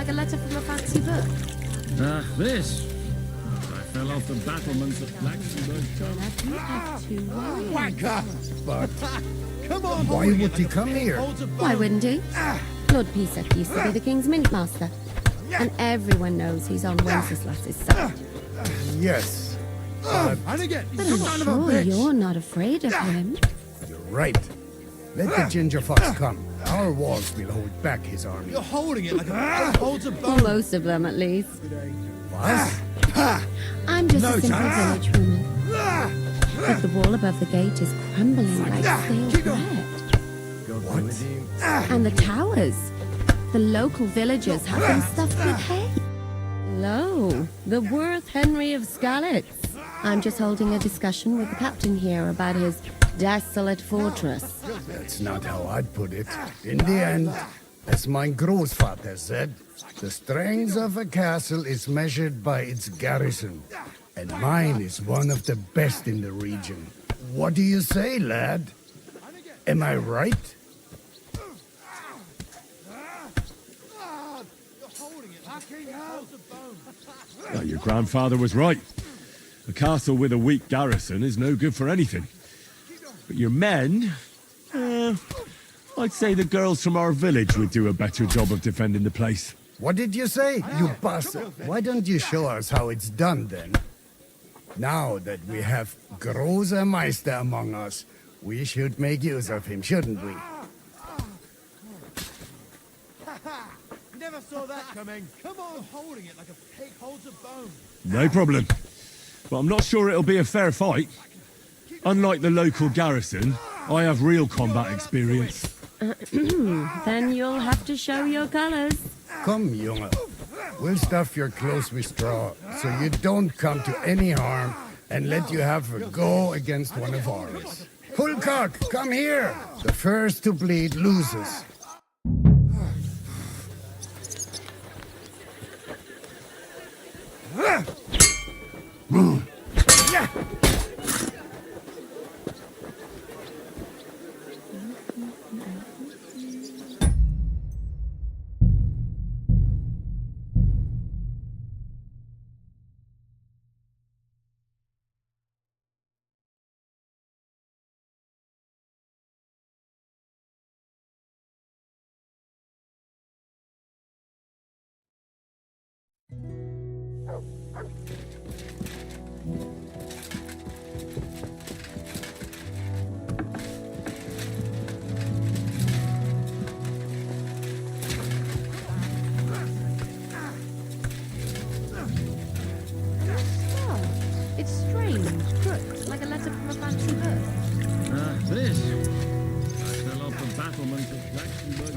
like a letter from a fancy book. This. I fell off the battlements at Luxembourg. You have two warriors. Wanker! But Come on, why would he come here? Why wouldn't he? Lord Pesach used to be the king's mintmaster. And everyone knows he's on Wenceslas's side. Yes. And again, But I'm sure you're not afraid of him. You're right. Let the ginger fox come. Our walls will hold back his army. you're holding it like a pig holds a bone. Most of them, at least. What? I'm just No a simple chance. village woman. But the wall above the gate is crumbling like stale keep going. bread. And the towers. The local villagers have them stuffed with hay. Lo, the Worth Henry of Skalitz. I'm just holding a discussion with the captain here about his desolate fortress. That's not how I'd put it. In the end, as my grandfather said, the strength of a castle is measured by its garrison. And mine is one of the best in the region. What do you say, lad? Am I right? Well, your grandfather was right. A castle with a weak garrison is no good for anything. But your men... I'd say the girls from our village would do a better job of defending the place. What did you say, you bastard? Why don't you show us how it's done, then? Now that we have Großer Meister among us, we should make use of him, shouldn't we? Never saw that coming. Come on, holding it like a pig holds a bone. No problem. But I'm not sure it'll be a fair fight. Unlike the local garrison, I have real combat experience. Then you'll have to show your colors. Come, Junge. We'll stuff your clothes with straw, so you don't come to any harm, and let you have a go against one of ours. Hulkak, come here! The first to bleed loses. It's strange, crooked, like a letter from a fancy book. This. I fell off the battlements at Luxembourg.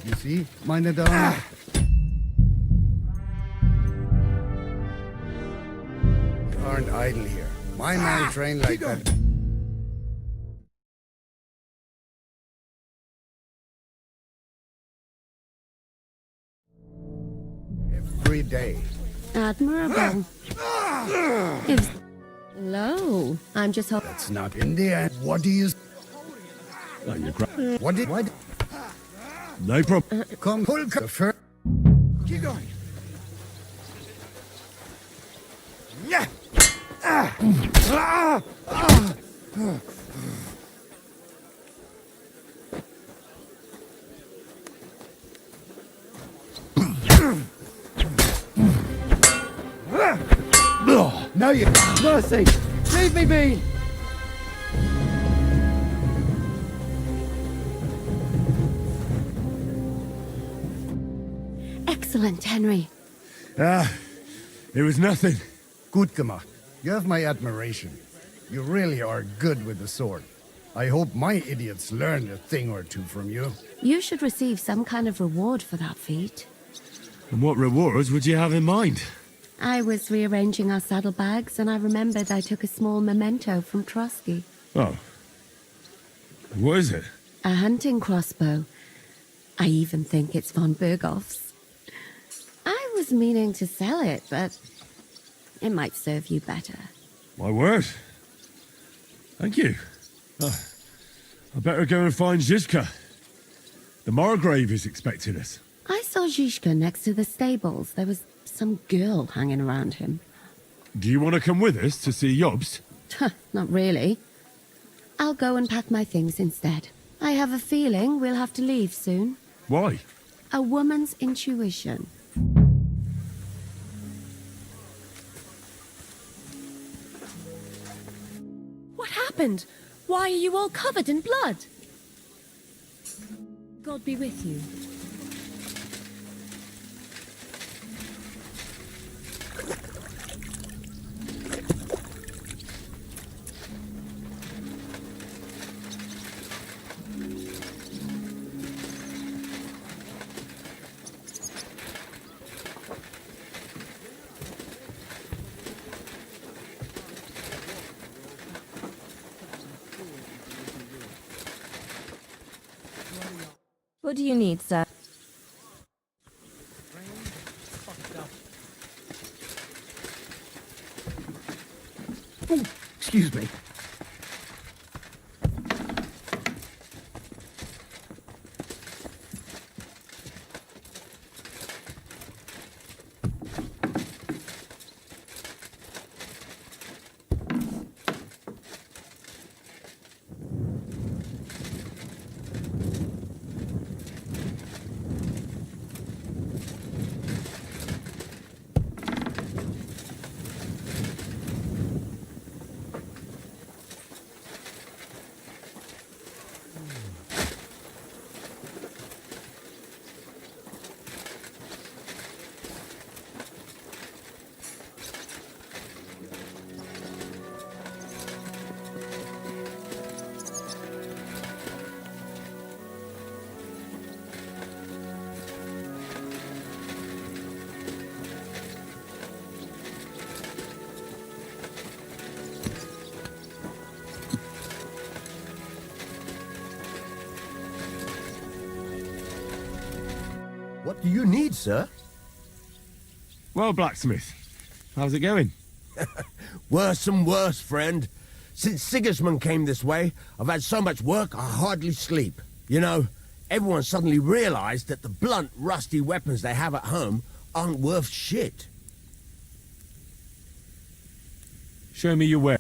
You see, meine Damen? You aren't idle here. My man trained like that. Every day. Admirable. If... Lo, I'm just holding... That's not in the end. What do you... Oh, your What did... What? No problem. Come, Hulk. The first... Keep going. Yeah! No, you mercy! Leave me be! Excellent, Henry. It was nothing. Gut gemacht. You have my admiration. You really are good with the sword. I hope my idiots learned a thing or two from you. You should receive some kind of reward for that feat. And what rewards would you have in mind? I was rearranging our saddlebags, and I remembered I took a small memento from Trotsky. Oh. What is it? A hunting crossbow. I even think it's von Berghoff's. I was meaning to sell it, but it might serve you better. My word. Thank you. I better go and find Zizka. The Margrave is expecting us. I saw Zhishka next to the stables. There was some girl hanging around him. Do you want to come with us to see Yobs? Not really. I'll go and pack my things instead. I have a feeling we'll have to leave soon. Why? A woman's intuition. What happened? Why are you all covered in blood? God be with you. What do you need, sir? Oh, excuse me. What do you need, sir? Well, blacksmith, how's it going? Worse and worse, friend. Since Sigismund came this way, I've had so much work I hardly sleep. You know, everyone suddenly realized that the blunt, rusty weapons they have at home aren't worth shit. Show me your way.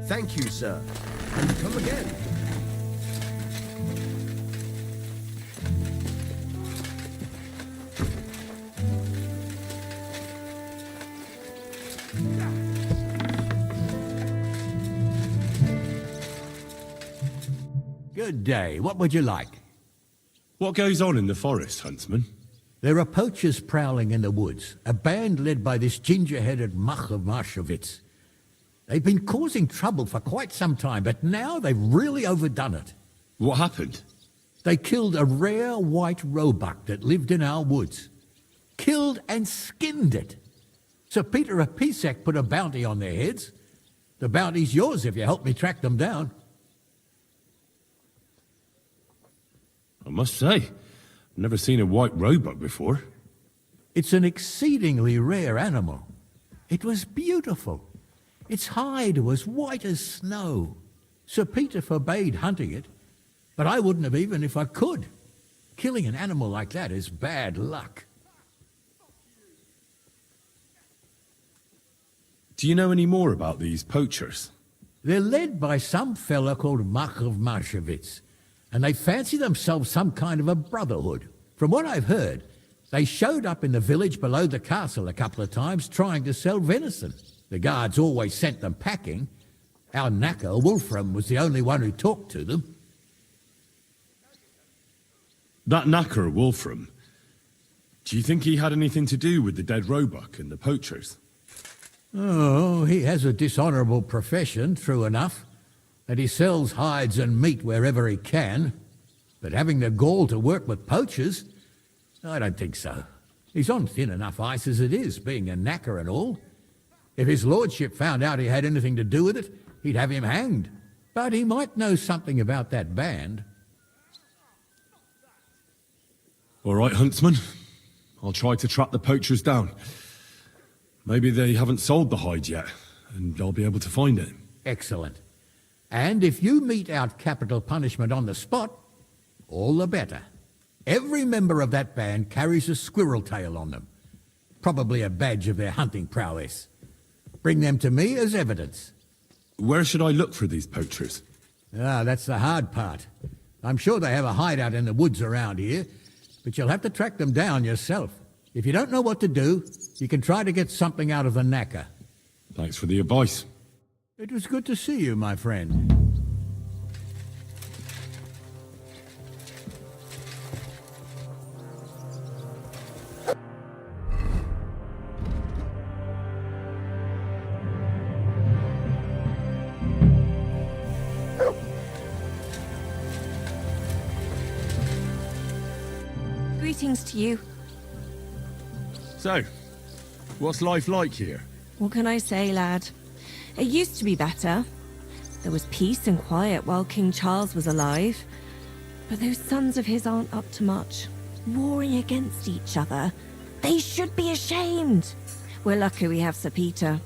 Thank you, sir. And come again. Good day. What would you like? What goes on in the forest, huntsman? There are poachers prowling in the woods, a band led by this ginger-headed muck of Marshowitz. They've been causing trouble for quite some time, but now they've really overdone it. What happened? They killed a rare white roebuck that lived in our woods. Killed and skinned it. Sir Peter of Pisek put a bounty on their heads. The bounty's yours if you help me track them down. I must say, I've never seen a white roebuck before. It's an exceedingly rare animal. It was beautiful. Its hide was white as snow. Sir Peter forbade hunting it, but I wouldn't have even if I could. Killing an animal like that is bad luck. Do you know any more about these poachers? They're led by some fella called Mach of Marshowitz, and they fancy themselves some kind of a brotherhood. From what I've heard, They showed up in the village below the castle a couple of times trying to sell venison. The guards always sent them packing. Our knacker, Wolfram, was the only one who talked to them. That knacker, Wolfram, do you think he had anything to do with the dead roebuck and the poachers? Oh, he has a dishonourable profession, true enough, and he sells hides and meat wherever he can. But having the gall to work with poachers, I don't think so. He's on thin enough ice as it is, being a knacker and all. If his lordship found out he had anything to do with it, he'd have him hanged. But he might know something about that band. All right, huntsman. I'll try to track the poachers down. Maybe they haven't sold the hide yet, and I'll be able to find it. Excellent. And if you mete out capital punishment on the spot, all the better. Every member of that band carries a squirrel tail on them. Probably a badge of their hunting prowess. Bring them to me as evidence. Where should I look for these poachers? Ah, that's the hard part. I'm sure they have a hideout in the woods around here, but you'll have to track them down yourself. If you don't know what to do, you can try to get something out of the knacker. Thanks for the advice. It was good to see you, my friend. Greetings to you. So, what's life like here? What can I say, lad? It used to be better. There was peace and quiet while King Charles was alive. But those sons of his aren't up to much. Warring against each other. They should be ashamed. We're lucky we have Sir Peter.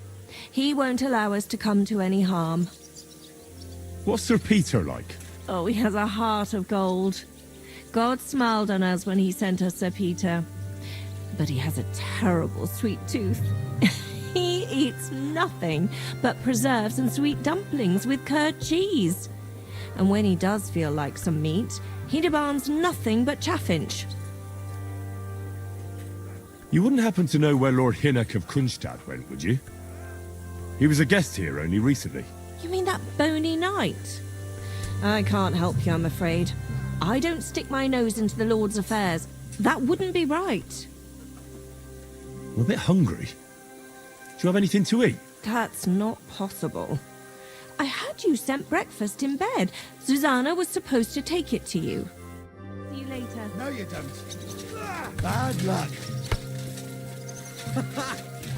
He won't allow us to come to any harm. What's Sir Peter like? Oh, he has a heart of gold. God smiled on us when he sent us Sir Peter. But he has a terrible sweet tooth. He eats nothing but preserves and sweet dumplings with curd cheese. And when he does feel like some meat, he demands nothing but chaffinch. You wouldn't happen to know where Lord Hinnock of Kunstad went, would you? He was a guest here only recently. You mean that bony knight? I can't help you, I'm afraid. I don't stick my nose into the Lord's affairs. That wouldn't be right. I'm a bit hungry. Do you have anything to eat? That's not possible. I had you sent breakfast in bed. Susanna was supposed to take it to you. See you later. No, you don't. Bad luck.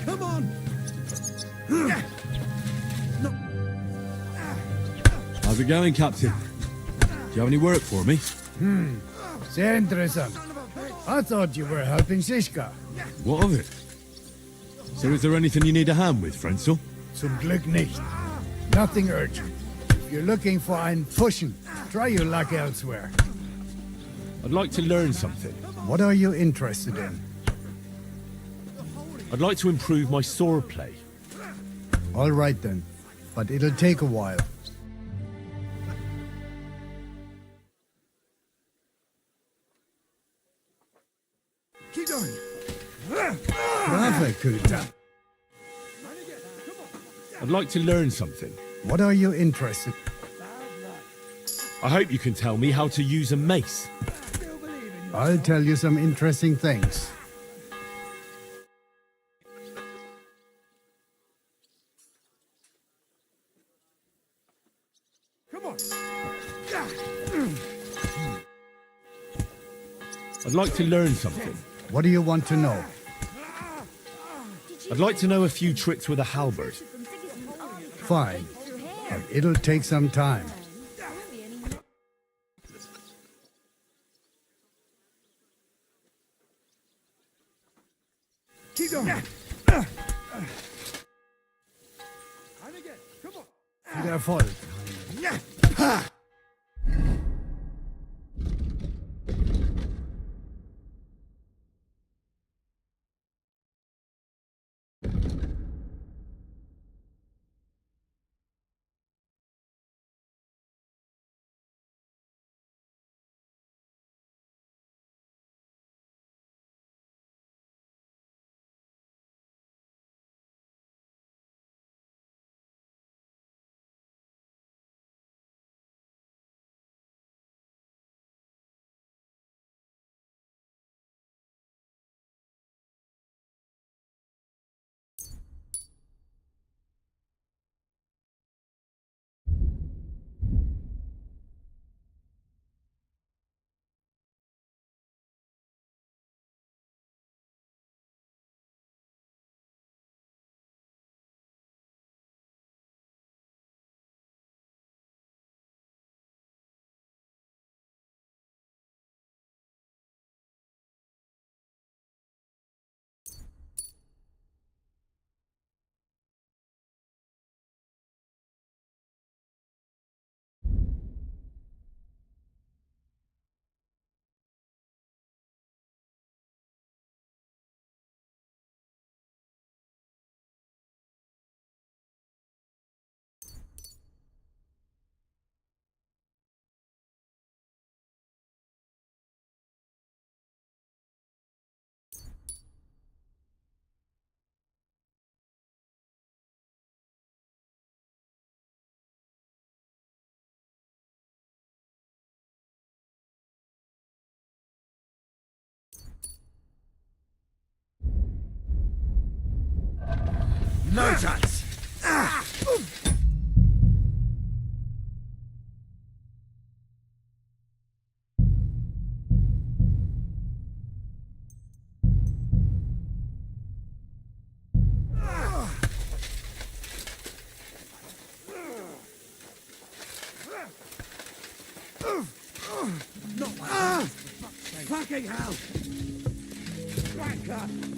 Come on. How's it going, Captain? Do you have any work for me? Sehr interessant. I thought you were helping Siska. What of it? So is there anything you need a hand with, Frenzel? Zum Glück nicht. Nothing urgent. If you're looking for ein Pushen, try your luck elsewhere. I'd like to learn something. What are you interested in? I'd like to improve my swordplay. All right then, but it'll take a while. Keep going. Bravo, Kuta. I'd like to learn something. What are you interested? I hope you can tell me how to use a mace. I'll tell you some interesting things. Come on. I'd like to learn something. What do you want to know? I'd like to know a few tricks with a halberd. Fine, but it'll take some time. Keep going. Viel Erfolg. No chance. Fucking hell! Ranker!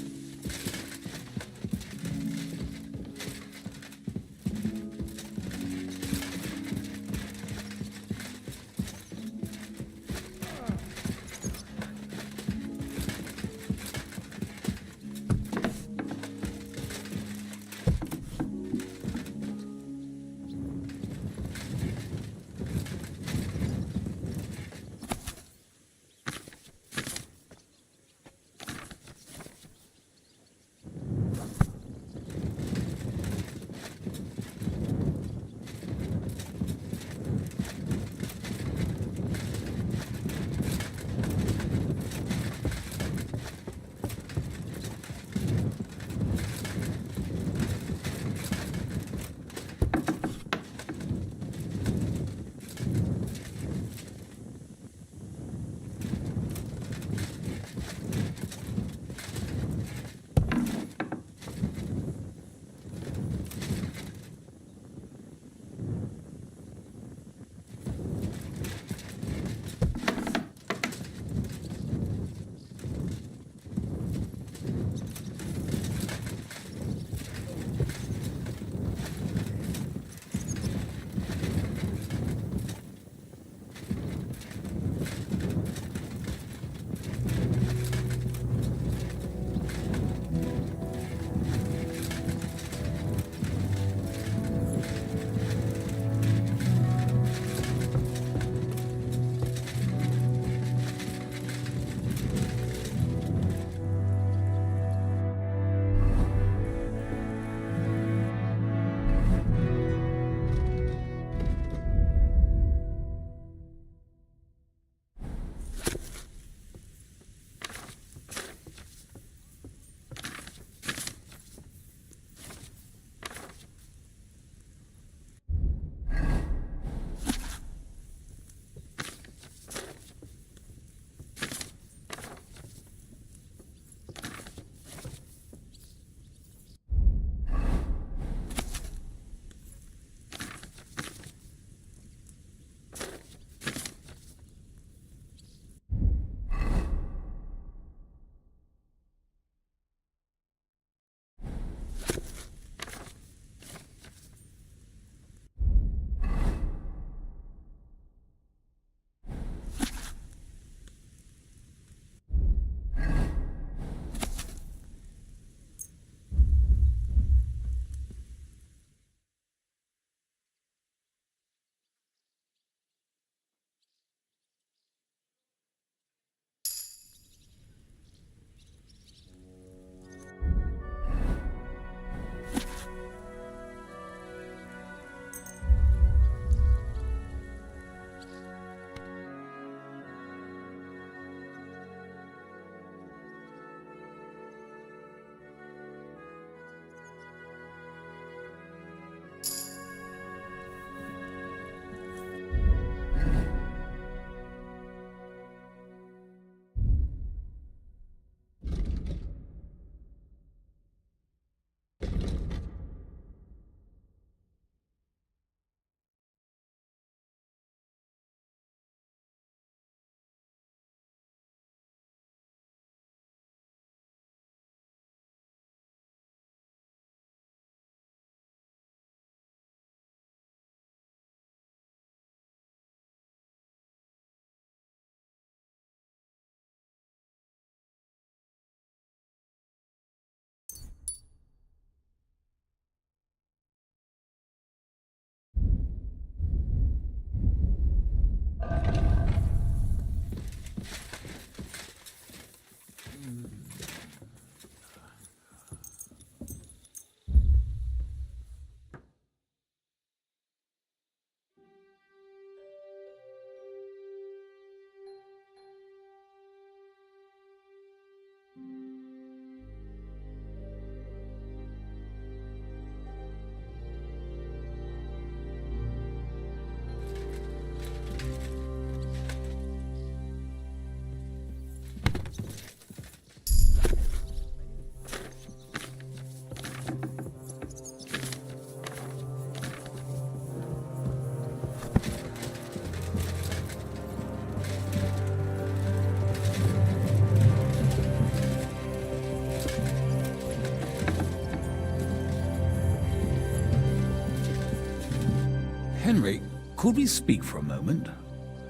Henry, could we speak for a moment?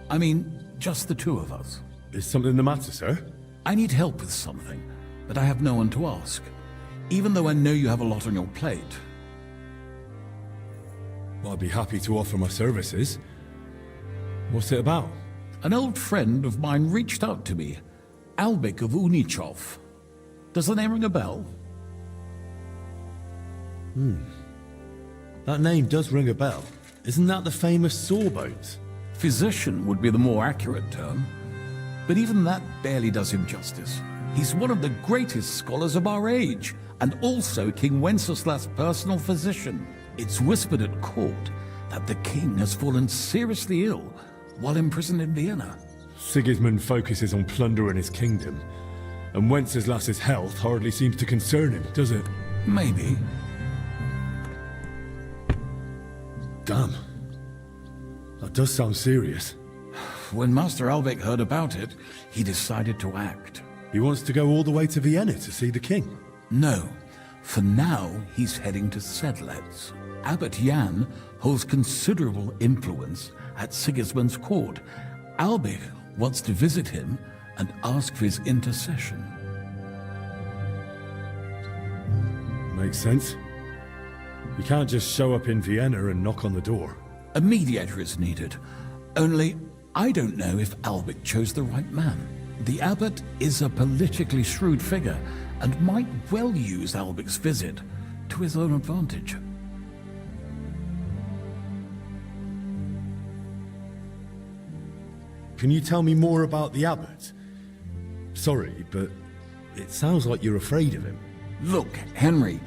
I mean, just the two of us. Is something the matter, sir? I need help with something, but I have no one to ask, even though I know you have a lot on your plate. Well, I'd be happy to offer my services. What's it about? An old friend of mine reached out to me, Albik of Unichov. Does the name ring a bell? That name does ring a bell. Isn't that the famous Sawbones? Physician would be the more accurate term, but even that barely does him justice. He's one of the greatest scholars of our age, and also King Wenceslas' personal physician. It's whispered at court that the king has fallen seriously ill while imprisoned in Vienna. Sigismund focuses on plundering his kingdom, and Wenceslas's health hardly seems to concern him, does it? Maybe. Damn. That does sound serious. When Master Albik heard about it, he decided to act. He wants to go all the way to Vienna to see the king. No, for now he's heading to Sedlec. Abbot Jan holds considerable influence at Sigismund's court. Albik wants to visit him and ask for his intercession. Makes sense. You can't just show up in Vienna and knock on the door. A mediator is needed. Only, I don't know if Albik chose the right man. The abbot is a politically shrewd figure and might well use Albik's visit to his own advantage. Can you tell me more about the abbot? Sorry, but it sounds like you're afraid of him. Look, Henry,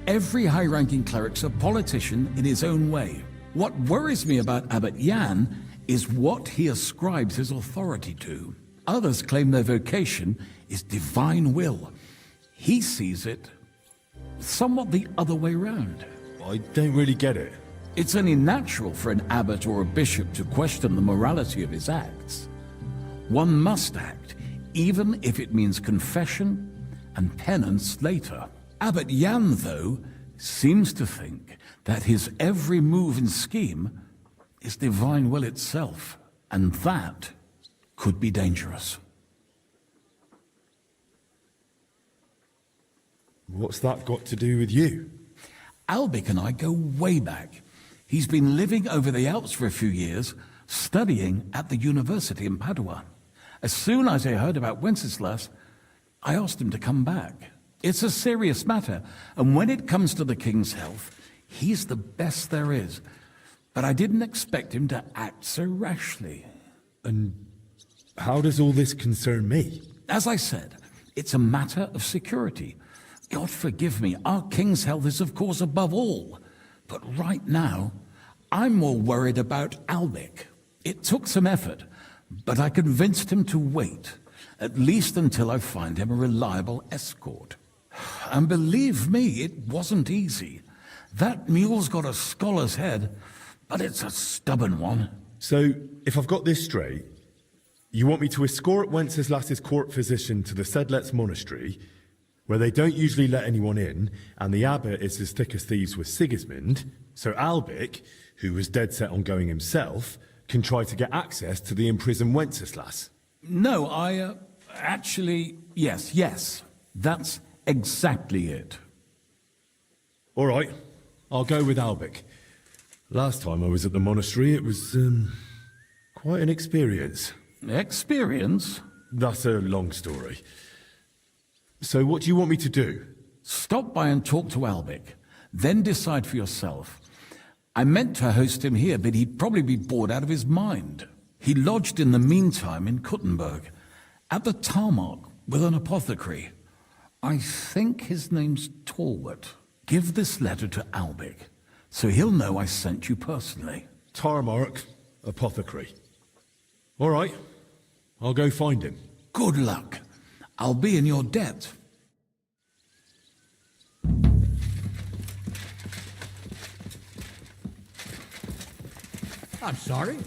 every high-ranking cleric's a politician in his own way. What worries me about Abbot Jan is what he ascribes his authority to. Others claim their vocation is divine will. He sees it somewhat the other way round. I don't really get it. It's only natural for an abbot or a bishop to question the morality of his acts. One must act, even if it means confession and penance later. Abbot Jan, though, seems to think that his every move and scheme is divine will itself, and that could be dangerous. What's that got to do with you? Albik and I go way back. He's been living over the Alps for a few years, studying at the university in Padua. As soon as I heard about Wenceslas, I asked him to come back. It's a serious matter, and when it comes to the king's health, he's the best there is. But I didn't expect him to act so rashly. And how does all this concern me? As I said, it's a matter of security. God forgive me, our king's health is of course above all. But right now, I'm more worried about Albik. It took some effort, but I convinced him to wait, at least until I find him a reliable escort. And believe me, it wasn't easy. That mule's got a scholar's head, but it's a stubborn one. So, if I've got this straight, you want me to escort Wenceslas's court physician to the Sedlec monastery, where they don't usually let anyone in, and the abbot is as thick as thieves with Sigismund, so Albik, who was dead set on going himself, can try to get access to the imprisoned Wenceslas. No, actually, yes, that's exactly it. All right, I'll go with Albik. Last time I was at the monastery, it was, quite an experience. Experience? That's a long story. So what do you want me to do? Stop by and talk to Albik, then decide for yourself. I meant to host him here, but he'd probably be bored out of his mind. He lodged in the meantime in Kuttenberg, at the tarmac with an apothecary. I think his name's Talbot. Give this letter to Albik, so he'll know I sent you personally. Tarmac, apothecary. All right, I'll go find him. Good luck. I'll be in your debt. I'm sorry.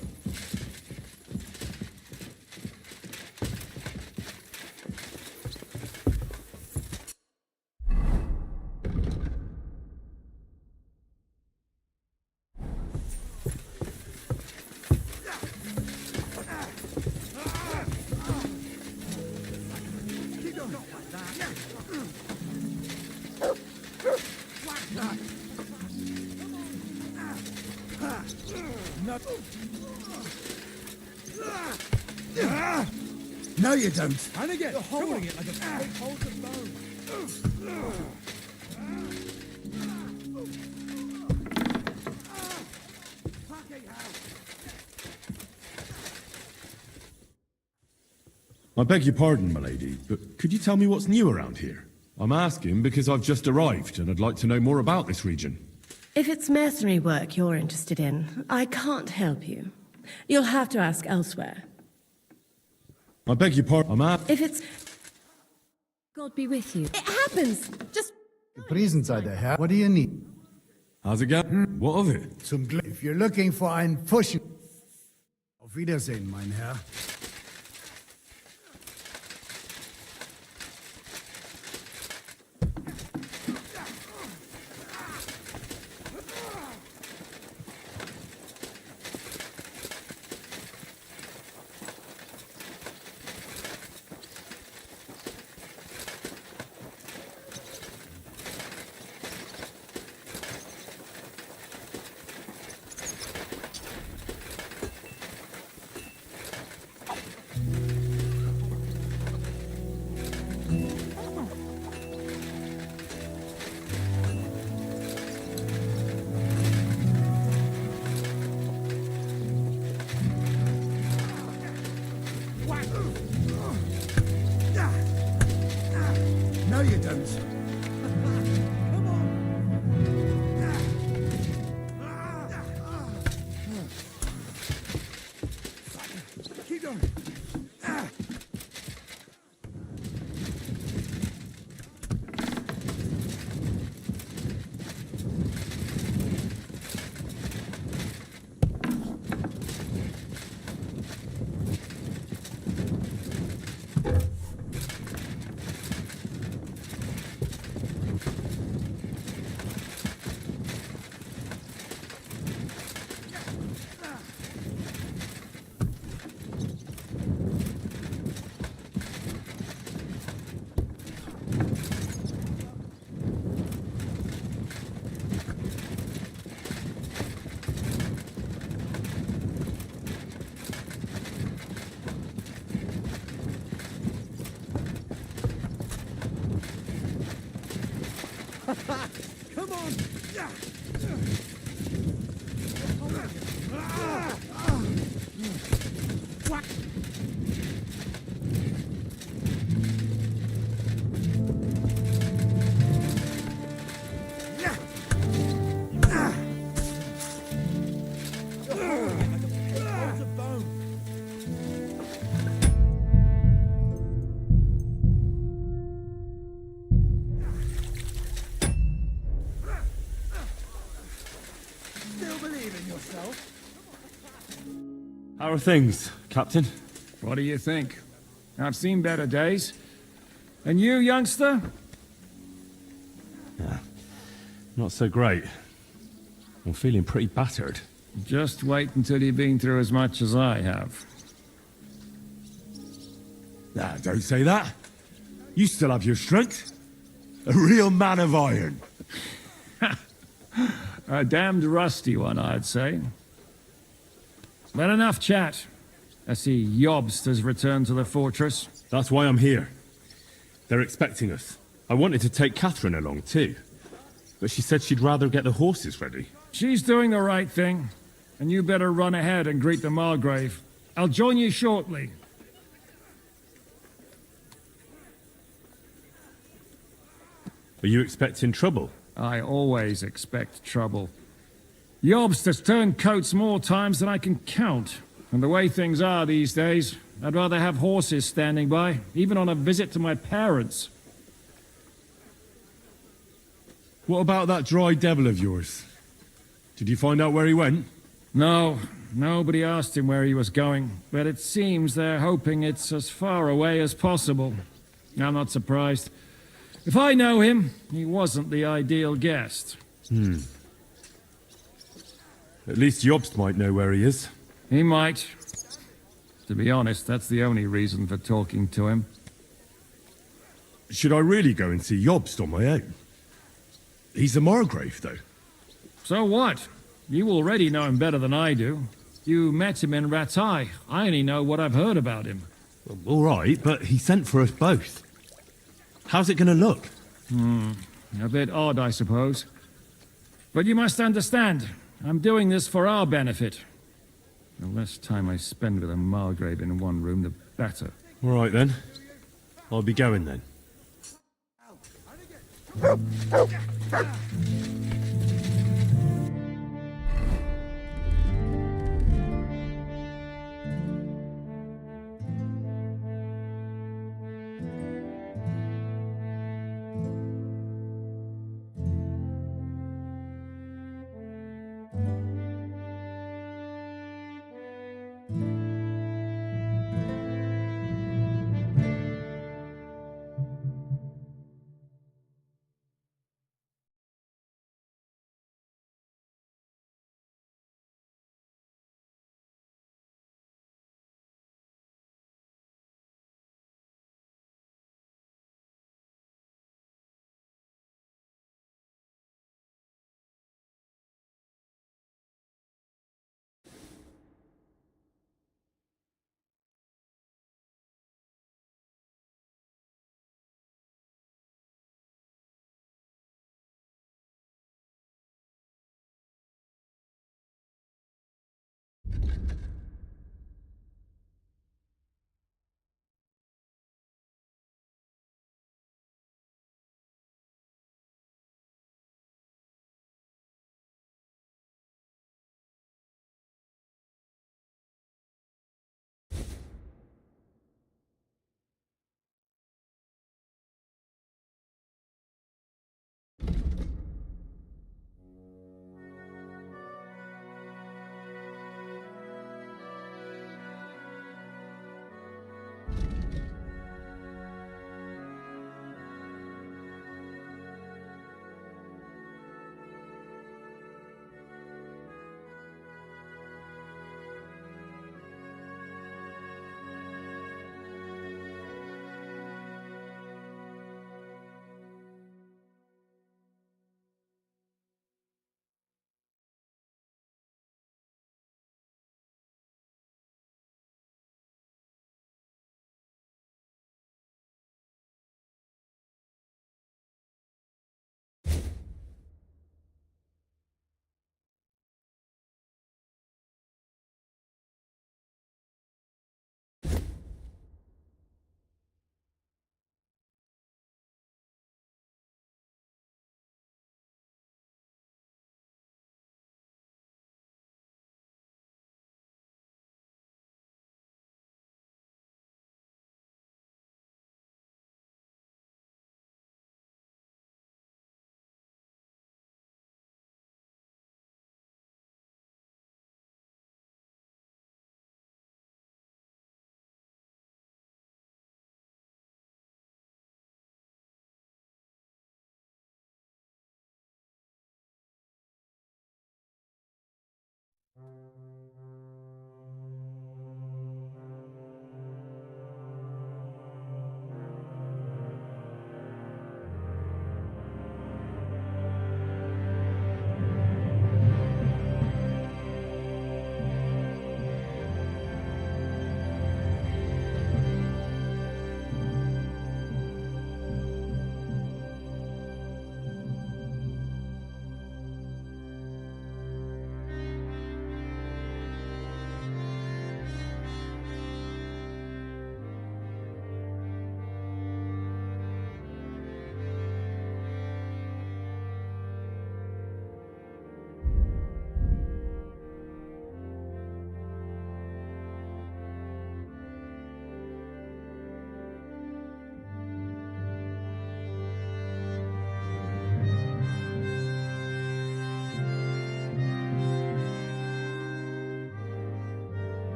No, you don't. And again, you're holding it like a snake holds a bone. I beg your pardon, milady, but could you tell me what's new around here? I'm asking because I've just arrived and I'd like to know more about this region. If it's mercenary work you're interested in, I can't help you. You'll have to ask elsewhere. I beg your pardon, If it's... God be with you. It happens! Just... Prisenseite, Herr. What do you need? How's it going? What of it? Zum Glück. If you're looking for einen Pfuschen... Auf Wiedersehen, mein Herr. No, you don't. Keep going. Come on! Still believe in yourself? How are things, Captain? What do you think? I've seen better days. And you, youngster? Yeah, not so great. I'm feeling pretty battered. Just wait until you've been through as much as I have. Nah, don't say that. You still have your strength. A real man of iron. A damned rusty one, I'd say. But enough chat. I see Jobst has returned to the fortress. That's why I'm here. They're expecting us. I wanted to take Catherine along too, but she said she'd rather get the horses ready. She's doing the right thing, and you better run ahead and greet the Margrave. I'll join you shortly. Are you expecting trouble? I always expect trouble. Jobst has turned coats more times than I can count. And the way things are these days, I'd rather have horses standing by, even on a visit to my parents. What about that dry devil of yours? Did you find out where he went? No, nobody asked him where he was going, but it seems they're hoping it's as far away as possible. I'm not surprised. If I know him, he wasn't the ideal guest. At least Jobst might know where he is. He might. To be honest, that's the only reason for talking to him. Should I really go and see Jobst on my own? He's a Margrave, though. So what? You already know him better than I do. You met him in Ratai. I only know what I've heard about him. Well, all right, but he sent for us both. How's it going to look? A bit odd, I suppose. But you must understand, I'm doing this for our benefit. The less time I spend with a Margrave in one room, the better. All right, then. I'll be going then.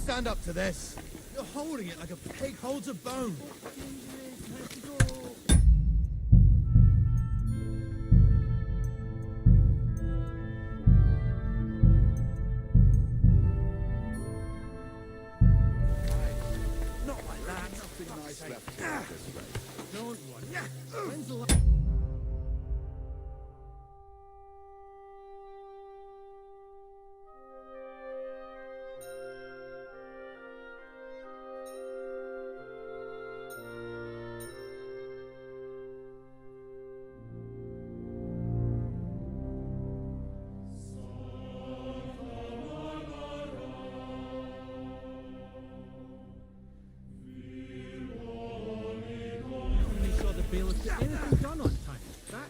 stand up to this. You're holding it like a pig holds a bone. Not like that. Nothing nice left. Don't worry. When's the last...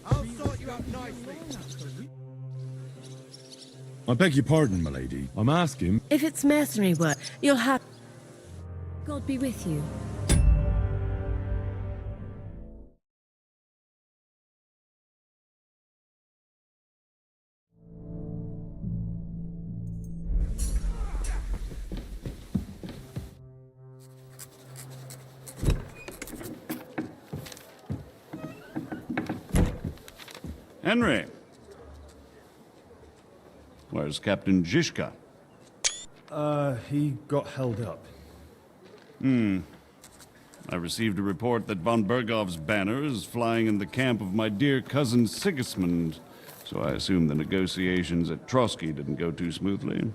I'll sort you out nicely. I beg your pardon, milady. I'm asking. If it's mercenary work, you'll have... God be with you. Henry. Where's Captain Zizka? He got held up. I received a report that von Bergov's banner is flying in the camp of my dear cousin Sigismund, so I assume the negotiations at Trotsky didn't go too smoothly.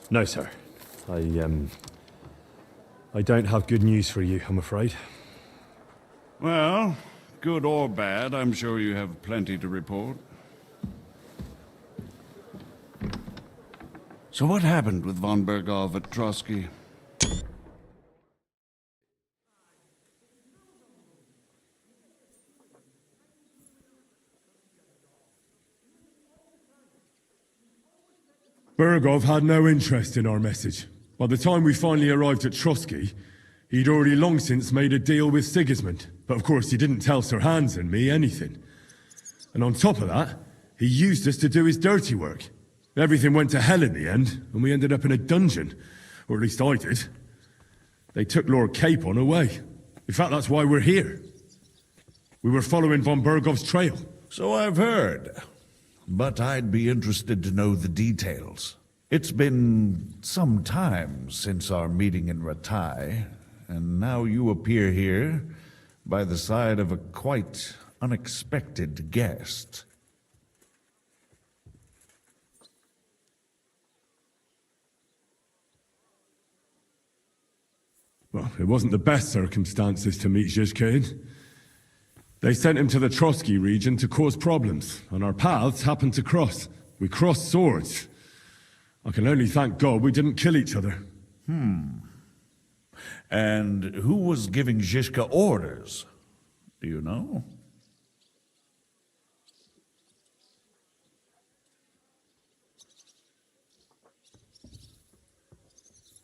No, sir. I don't have good news for you, I'm afraid. Well, good or bad, I'm sure you have plenty to report. So what happened with von Bergov at Trotsky? Bergov had no interest in our message. By the time we finally arrived at Trotsky, he'd already long since made a deal with Sigismund. But of course, he didn't tell Sir Hans and me anything. And on top of that, he used us to do his dirty work. Everything went to hell in the end, and we ended up in a dungeon. Or at least I did. They took Lord Capon away. In fact, that's why we're here. We were following von Bergov's trail. So I've heard. But I'd be interested to know the details. It's been some time since our meeting in Ratai, and now you appear here by the side of a quite unexpected guest. Well, it wasn't the best circumstances to meet Zizka in. They sent him to the Trotsky region to cause problems, and our paths happened to cross. We crossed swords. I can only thank God we didn't kill each other. And who was giving Zizka orders? Do you know?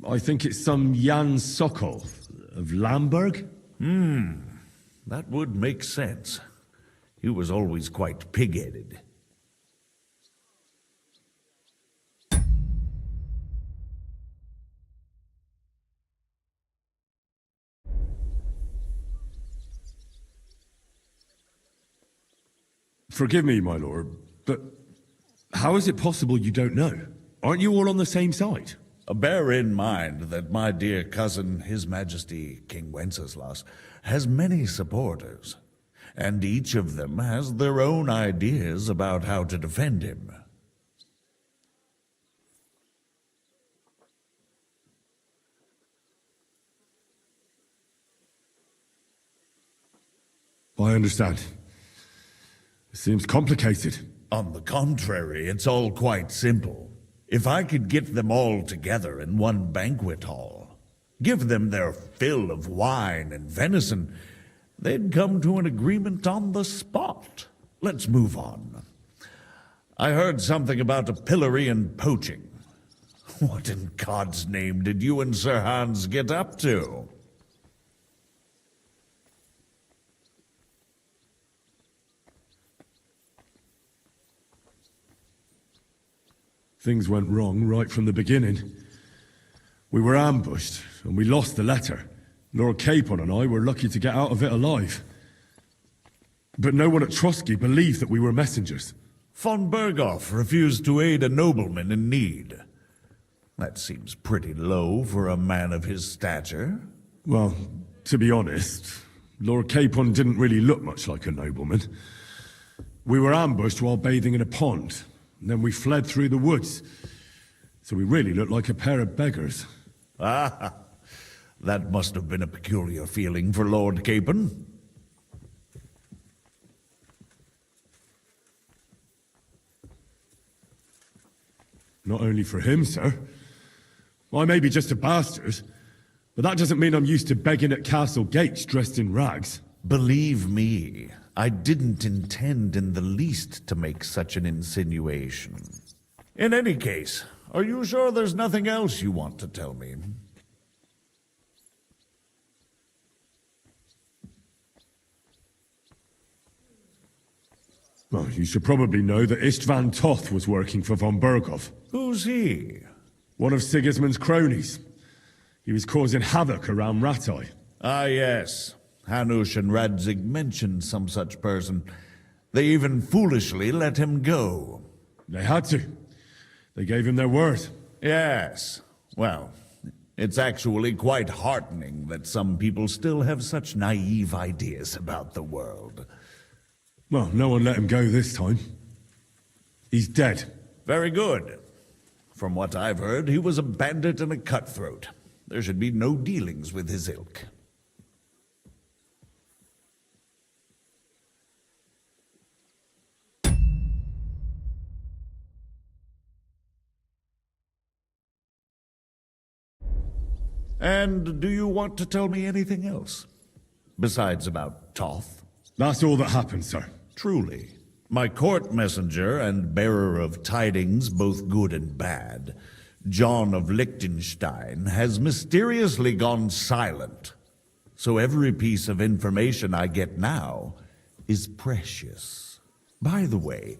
I think it's some Jan Sokol of Lamberg. That would make sense. He was always quite pig-headed. Forgive me, my lord, but how is it possible you don't know? Aren't you all on the same side? Bear in mind that my dear cousin, His Majesty King Wenceslas, has many supporters, and each of them has their own ideas about how to defend him. I understand. It seems complicated. On the contrary, it's all quite simple. If I could get them all together in one banquet hall, give them their fill of wine and venison, they'd come to an agreement on the spot. Let's move on. I heard something about a pillory and poaching. What in God's name did you and Sir Hans get up to? Things went wrong right from the beginning. We were ambushed, and we lost the letter. Lord Capon and I were lucky to get out of it alive. But no one at Trotsky believed that we were messengers. Von Berghoff refused to aid a nobleman in need. That seems pretty low for a man of his stature. Well, to be honest, Lord Capon didn't really look much like a nobleman. We were ambushed while bathing in a pond, and then we fled through the woods. So we really looked like a pair of beggars. Ah, that must have been a peculiar feeling for Lord Capon. Not only for him, sir. I may be just a bastard, but that doesn't mean I'm used to begging at castle gates dressed in rags. Believe me, I didn't intend in the least to make such an insinuation. In any case, are you sure there's nothing else you want to tell me? Well, you should probably know that Istvan Toth was working for von Berghoff. Who's he? One of Sigismund's cronies. He was causing havoc around Ratai. Ah, yes. Hanush and Radzig mentioned some such person. They even foolishly let him go. They had to. They gave him their word. Yes. Well, it's actually quite heartening that some people still have such naive ideas about the world. Well, no one let him go this time. He's dead. Very good. From what I've heard, he was a bandit and a cutthroat. There should be no dealings with his ilk. And do you want to tell me anything else? Besides about Toth? That's all that happened, sir. Truly. My court messenger and bearer of tidings, both good and bad, John of Liechtenstein, has mysteriously gone silent. So every piece of information I get now is precious. By the way,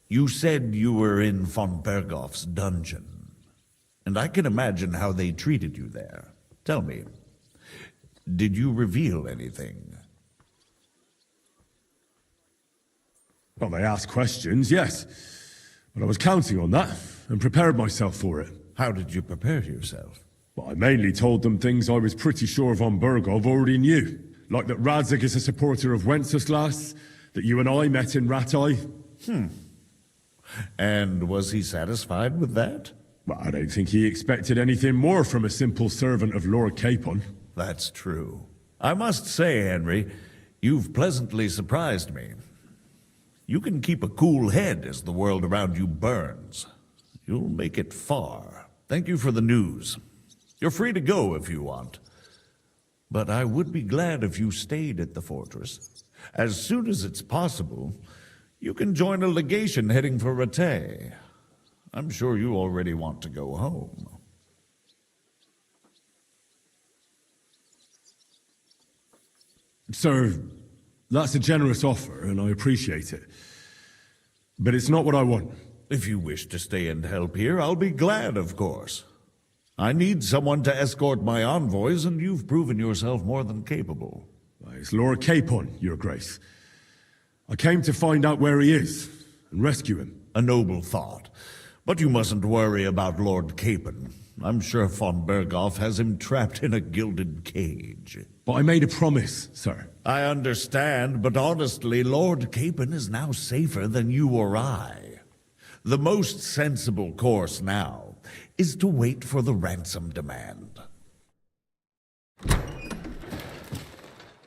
you said you were in von Berghoff's dungeon. And I can imagine how they treated you there. Tell me, did you reveal anything? Well, they asked questions, yes. But I was counting on that, and prepared myself for it. How did you prepare yourself? Well, I mainly told them things I was pretty sure von Berghoff already knew. Like that Radzig is a supporter of Wenceslas, that you and I met in Ratai. And was he satisfied with that? Well, I don't think he expected anything more from a simple servant of Lord Capon. That's true. I must say, Henry, you've pleasantly surprised me. You can keep a cool head as the world around you burns. You'll make it far. Thank you for the news. You're free to go if you want. But I would be glad if you stayed at the fortress. As soon as it's possible, you can join a legation heading for Rattay. I'm sure you already want to go home. Sir, that's a generous offer, and I appreciate it. But it's not what I want. If you wish to stay and help here, I'll be glad, of course. I need someone to escort my envoys, and you've proven yourself more than capable. It's Lord Capon, Your Grace. I came to find out where he is, and rescue him. A noble thought. But you mustn't worry about Lord Capon. I'm sure von Berghoff has him trapped in a gilded cage. But I made a promise, sir. I understand, but honestly, Lord Capon is now safer than you or I. The most sensible course now is to wait for the ransom demand.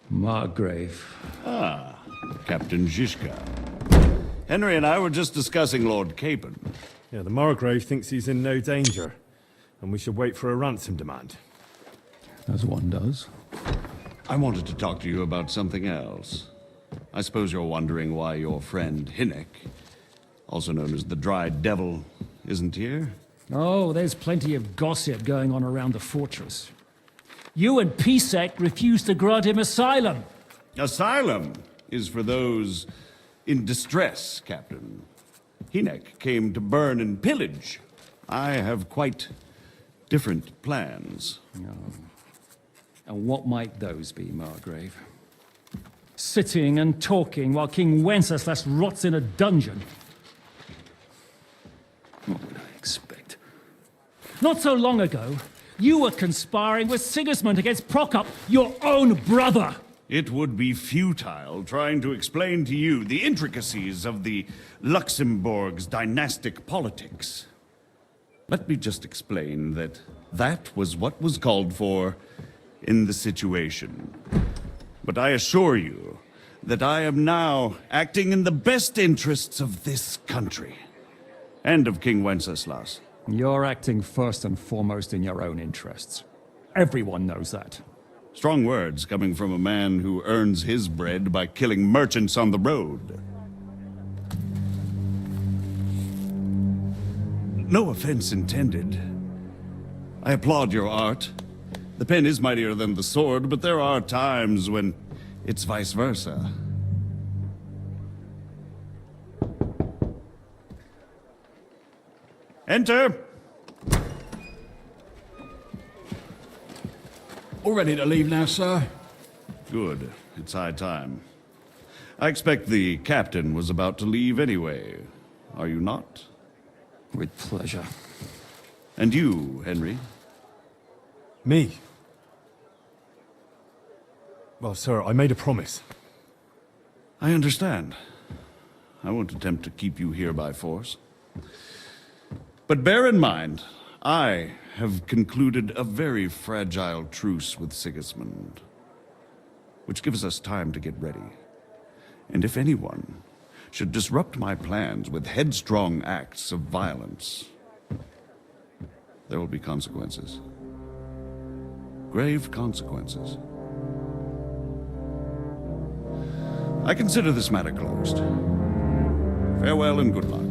Margrave. Ah, Captain Zizka. Henry and I were just discussing Lord Capon. Yeah, the Margrave thinks he's in no danger, and we should wait for a ransom demand. As one does. I wanted to talk to you about something else. I suppose you're wondering why your friend Hinnek, also known as the Dried Devil, isn't here? Oh, there's plenty of gossip going on around the fortress. You and Pisek refused to grant him asylum. Asylum is for those in distress, Captain. Hinnek came to burn and pillage. I have quite different plans. And what might those be, Margrave? Sitting and talking while King Wenceslas rots in a dungeon. What would I expect? Not so long ago, you were conspiring with Sigismund against Prokop, your own brother! It would be futile trying to explain to you the intricacies of the Luxembourg's dynastic politics. Let me just explain that that was what was called for in the situation. But I assure you that I am now acting in the best interests of this country and of King Wenceslas. You're acting first and foremost in your own interests. Everyone knows that. Strong words coming from a man who earns his bread by killing merchants on the road. No offense intended. I applaud your art. The pen is mightier than the sword, but there are times when it's vice versa. Enter! All ready to leave now, sir? Good. It's high time. I expect the captain was about to leave anyway. Are you not? With pleasure. And you, Henry? Me? Well, sir, I made a promise. I understand. I won't attempt to keep you here by force. But bear in mind, I have concluded a very fragile truce with Sigismund, which gives us time to get ready. And if anyone should disrupt my plans with headstrong acts of violence, there will be consequences. Grave consequences. I consider this matter closed. Farewell and good luck.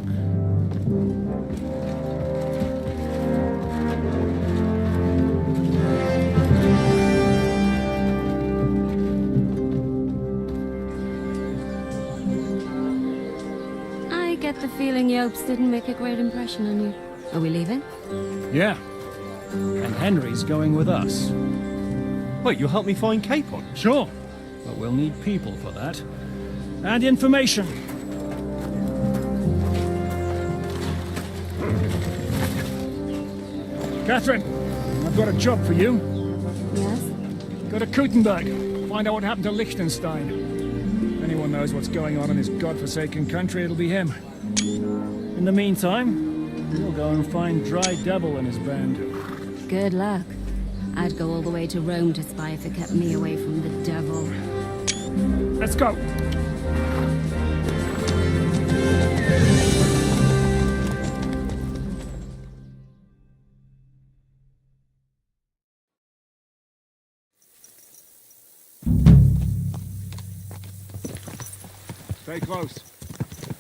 I get the feeling Yopes didn't make a great impression on you. Are we leaving? Yeah. And Henry's going with us. Wait, you'll help me find Capon? Sure. But we'll need people for that. And information. Catherine, I've got a job for you. Yes? Go to Kuttenberg. Find out what happened to Liechtenstein. If anyone knows what's going on in this godforsaken country, it'll be him. In the meantime, we'll go and find Dry Devil and his band. Good luck. I'd go all the way to Rome to spy if it kept me away from the devil. Let's go! Stay close.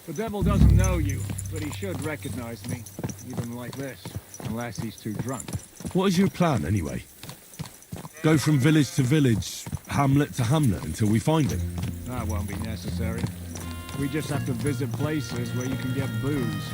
The devil doesn't know you, but he should recognize me, even like this, unless he's too drunk. What is your plan, anyway? Go from village to village, hamlet to hamlet, until we find him? That won't be necessary. We just have to visit places where you can get booze.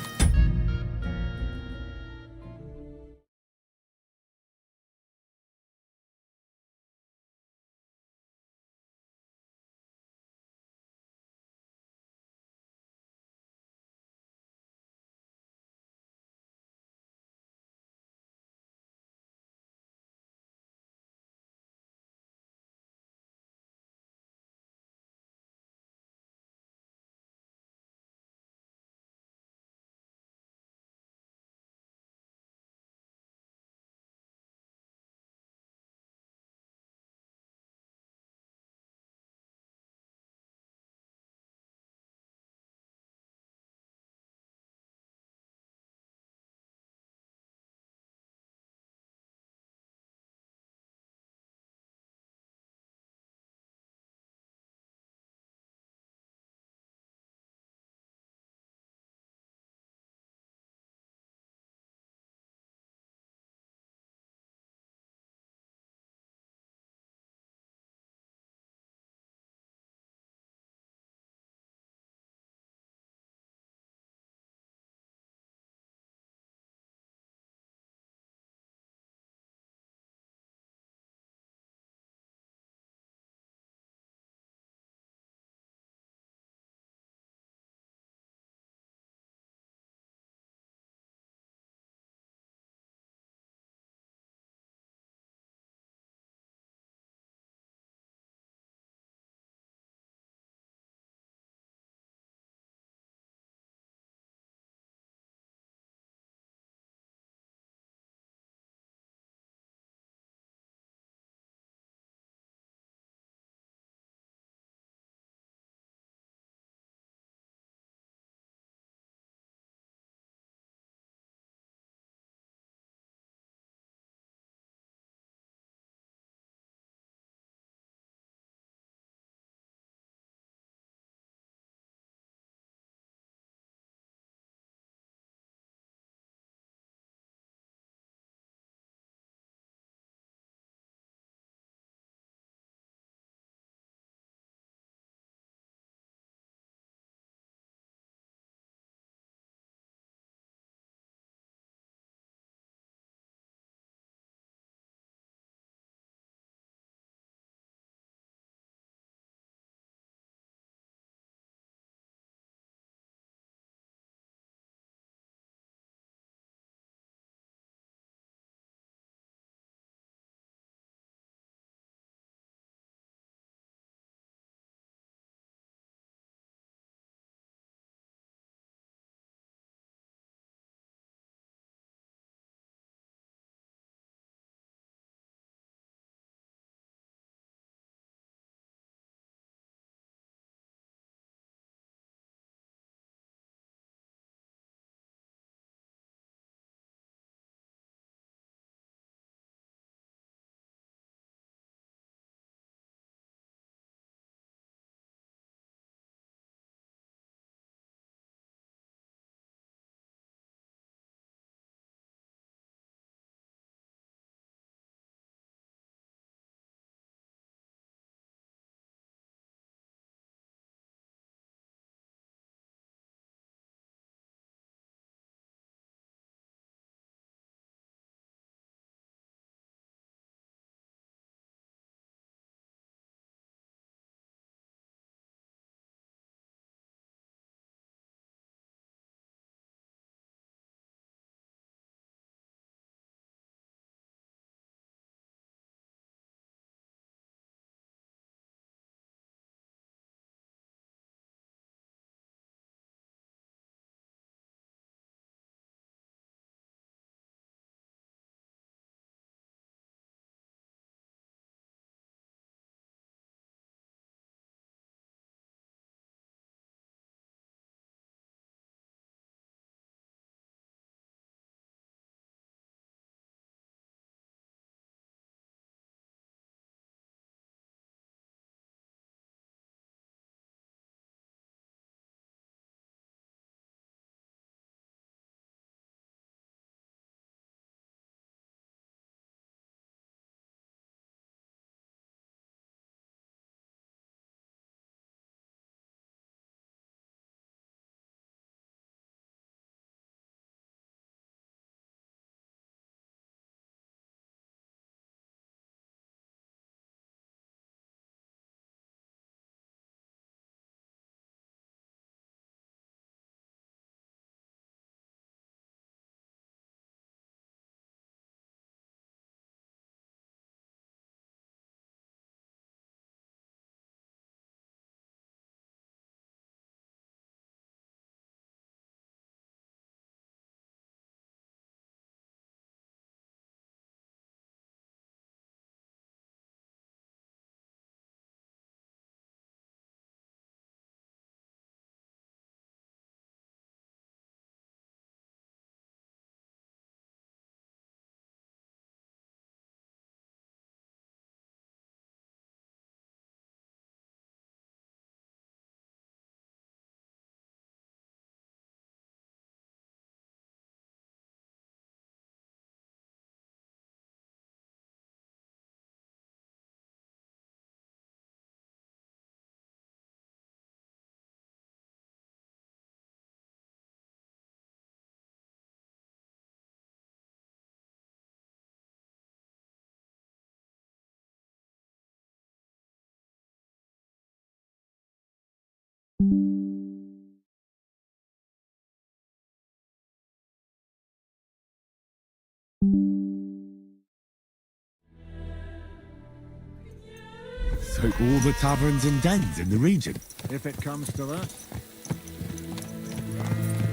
hope all the taverns and dens in the region. If it comes to that,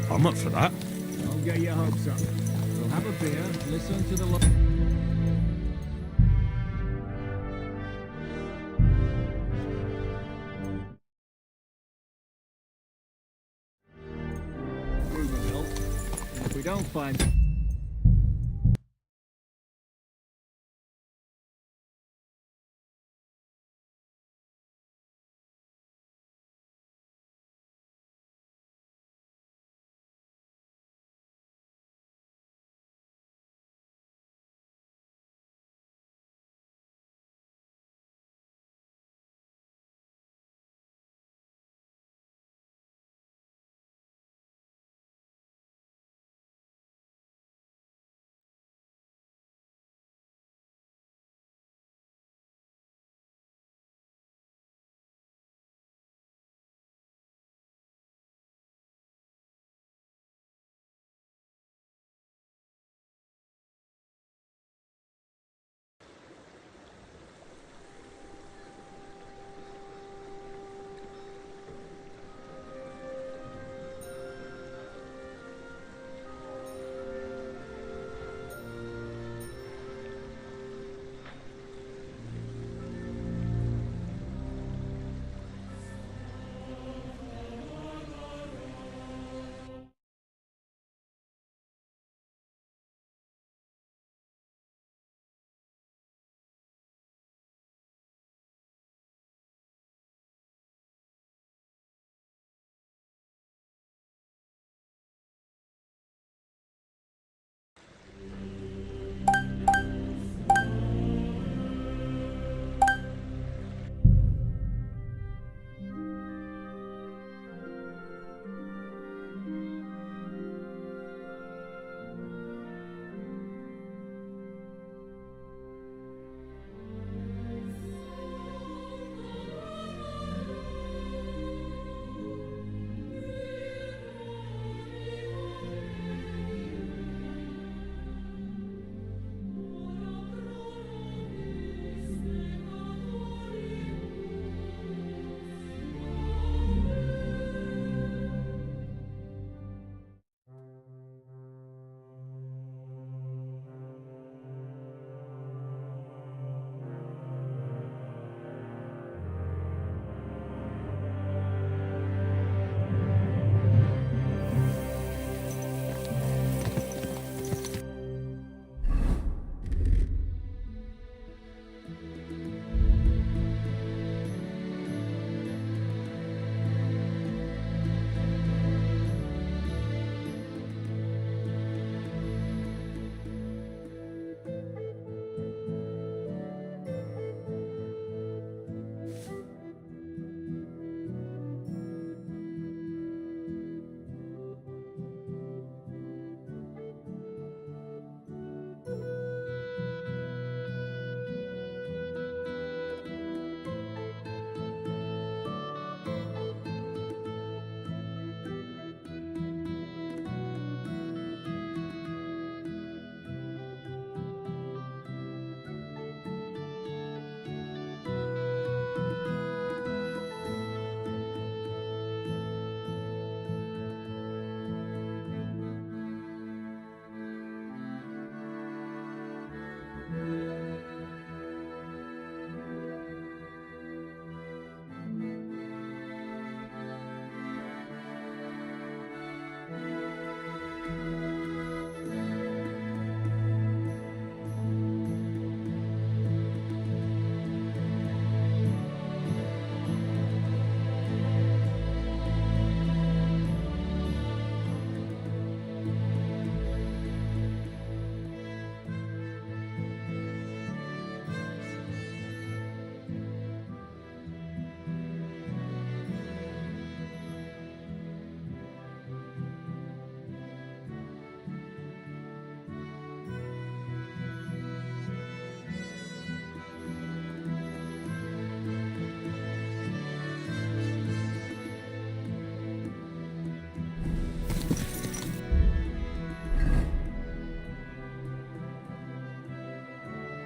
I'm up for that. don't get your hopes up. We'll have a beer, listen to the... Rumour mill. And if we don't find...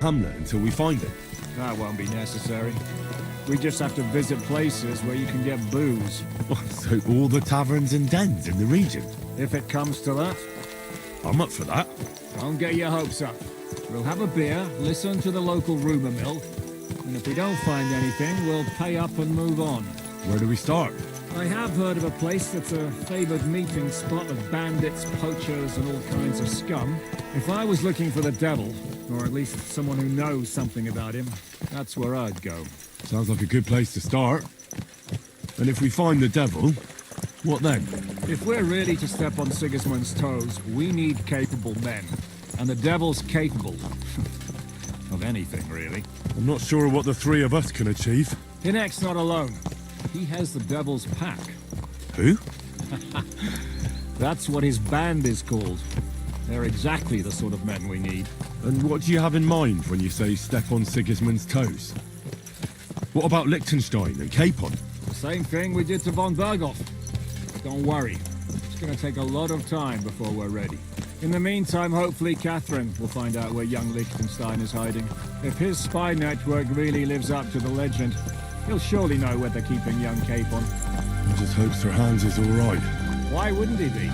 Hamlet until we find it. That won't be necessary. We just have to visit places where you can get booze. So all the taverns and dens in the region? If it comes to that. I'm up for that. Don't get your hopes up. We'll have a beer, listen to the local rumour mill, and if we don't find anything, we'll pay up and move on. Where do we start? I have heard of a place that's a favoured meeting spot of bandits, poachers, and all kinds of scum. If I was looking for the devil, or at least someone who knows something about him, that's where I'd go. Sounds like a good place to start. And if we find the devil, what then? If we're really to step on Sigismund's toes, we need capable men. And the devil's capable. Of anything, really. I'm not sure what the three of us can achieve. Hinek's not alone. He has the devil's pack. Who? That's what his band is called. They're exactly the sort of men we need. And what do you have in mind when you say step on Sigismund's toes? What about Liechtenstein and Capon? The same thing we did to von Berghoff. Don't worry. It's going to take a lot of time before we're ready. In the meantime, hopefully Catherine will find out where young Liechtenstein is hiding. If his spy network really lives up to the legend, he'll surely know where they're keeping young Capon. I just hope Sir Hans is all right. Why wouldn't he be?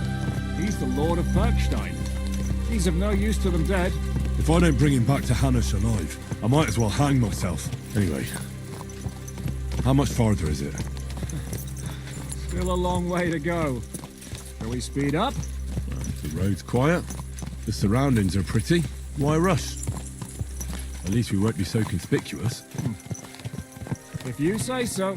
He's the Lord of Bergstein. He's of no use to them dead. If I don't bring him back to Hannish alive, I might as well hang myself. Anyway, how much farther is it? Still a long way to go. Shall we speed up? The road's quiet. The surroundings are pretty. Why rush? At least we won't be so conspicuous. If you say so.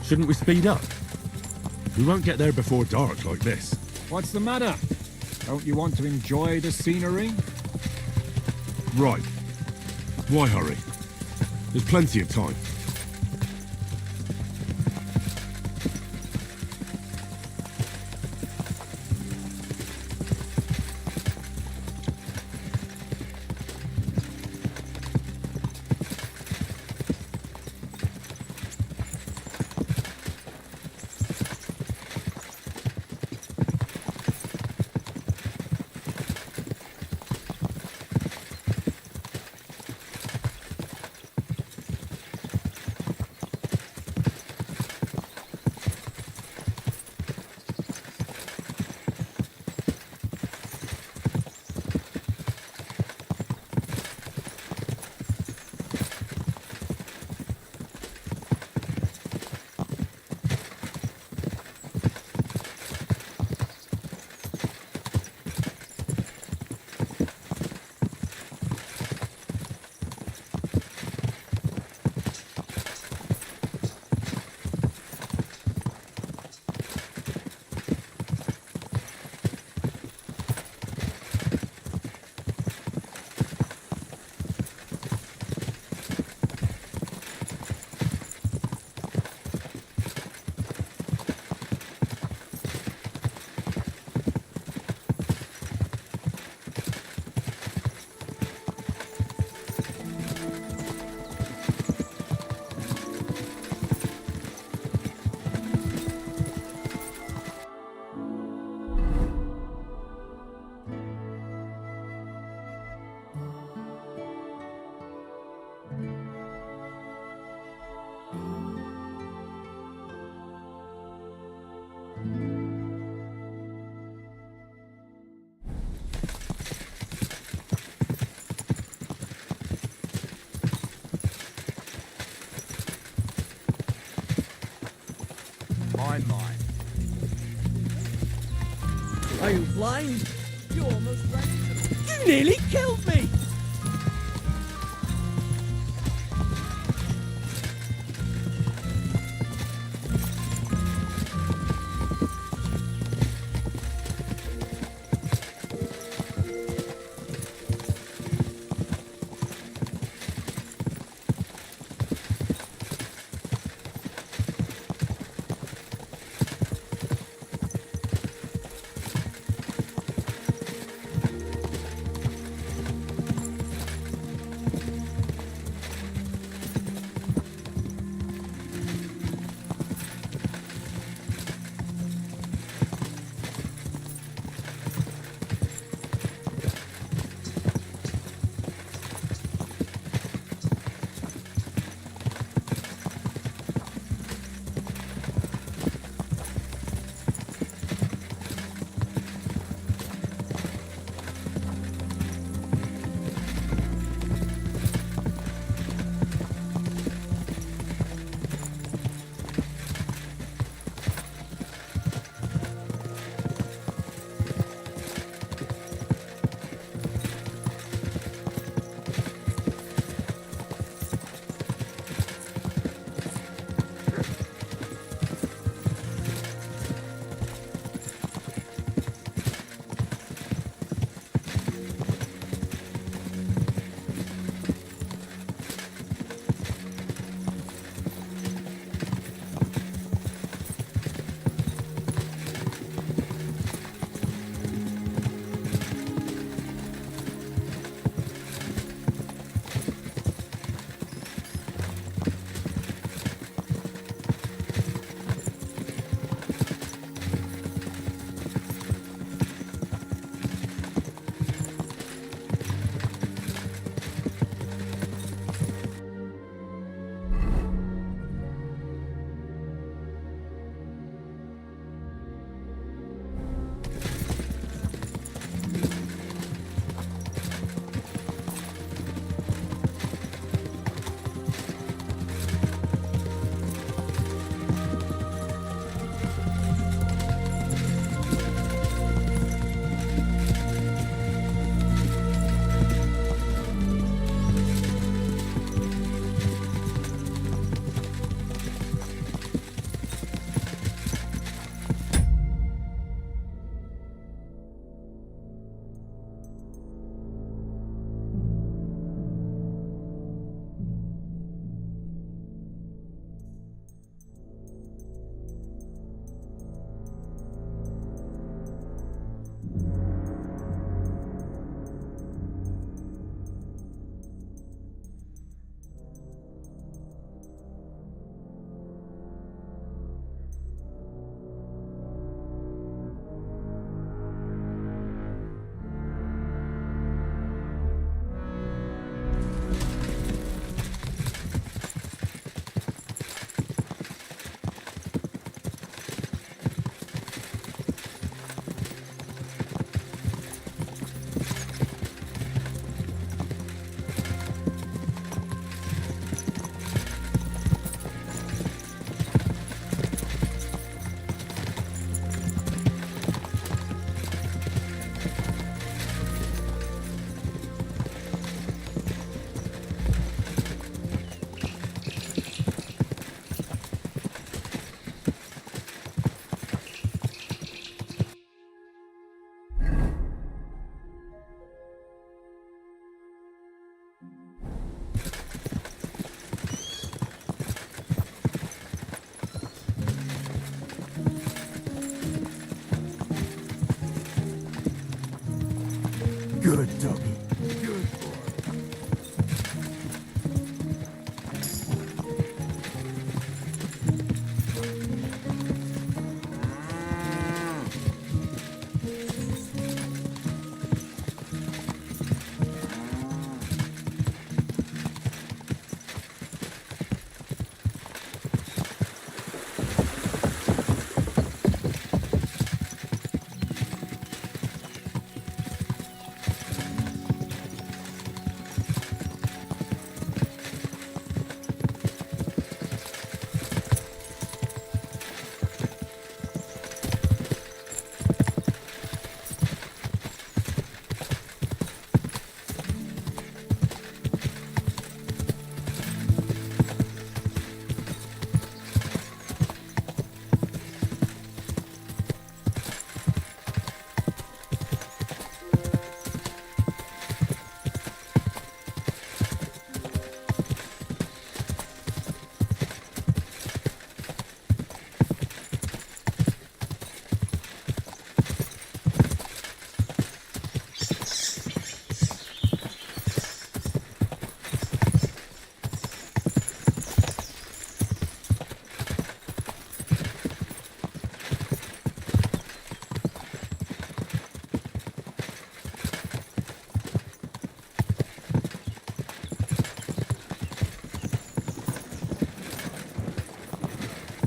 Shouldn't we speed up? We won't get there before dark like this. What's the matter? Don't you want to enjoy the scenery? Right. Why hurry? There's plenty of time. my mind. Are you blind? You almost ran into me. You nearly killed me!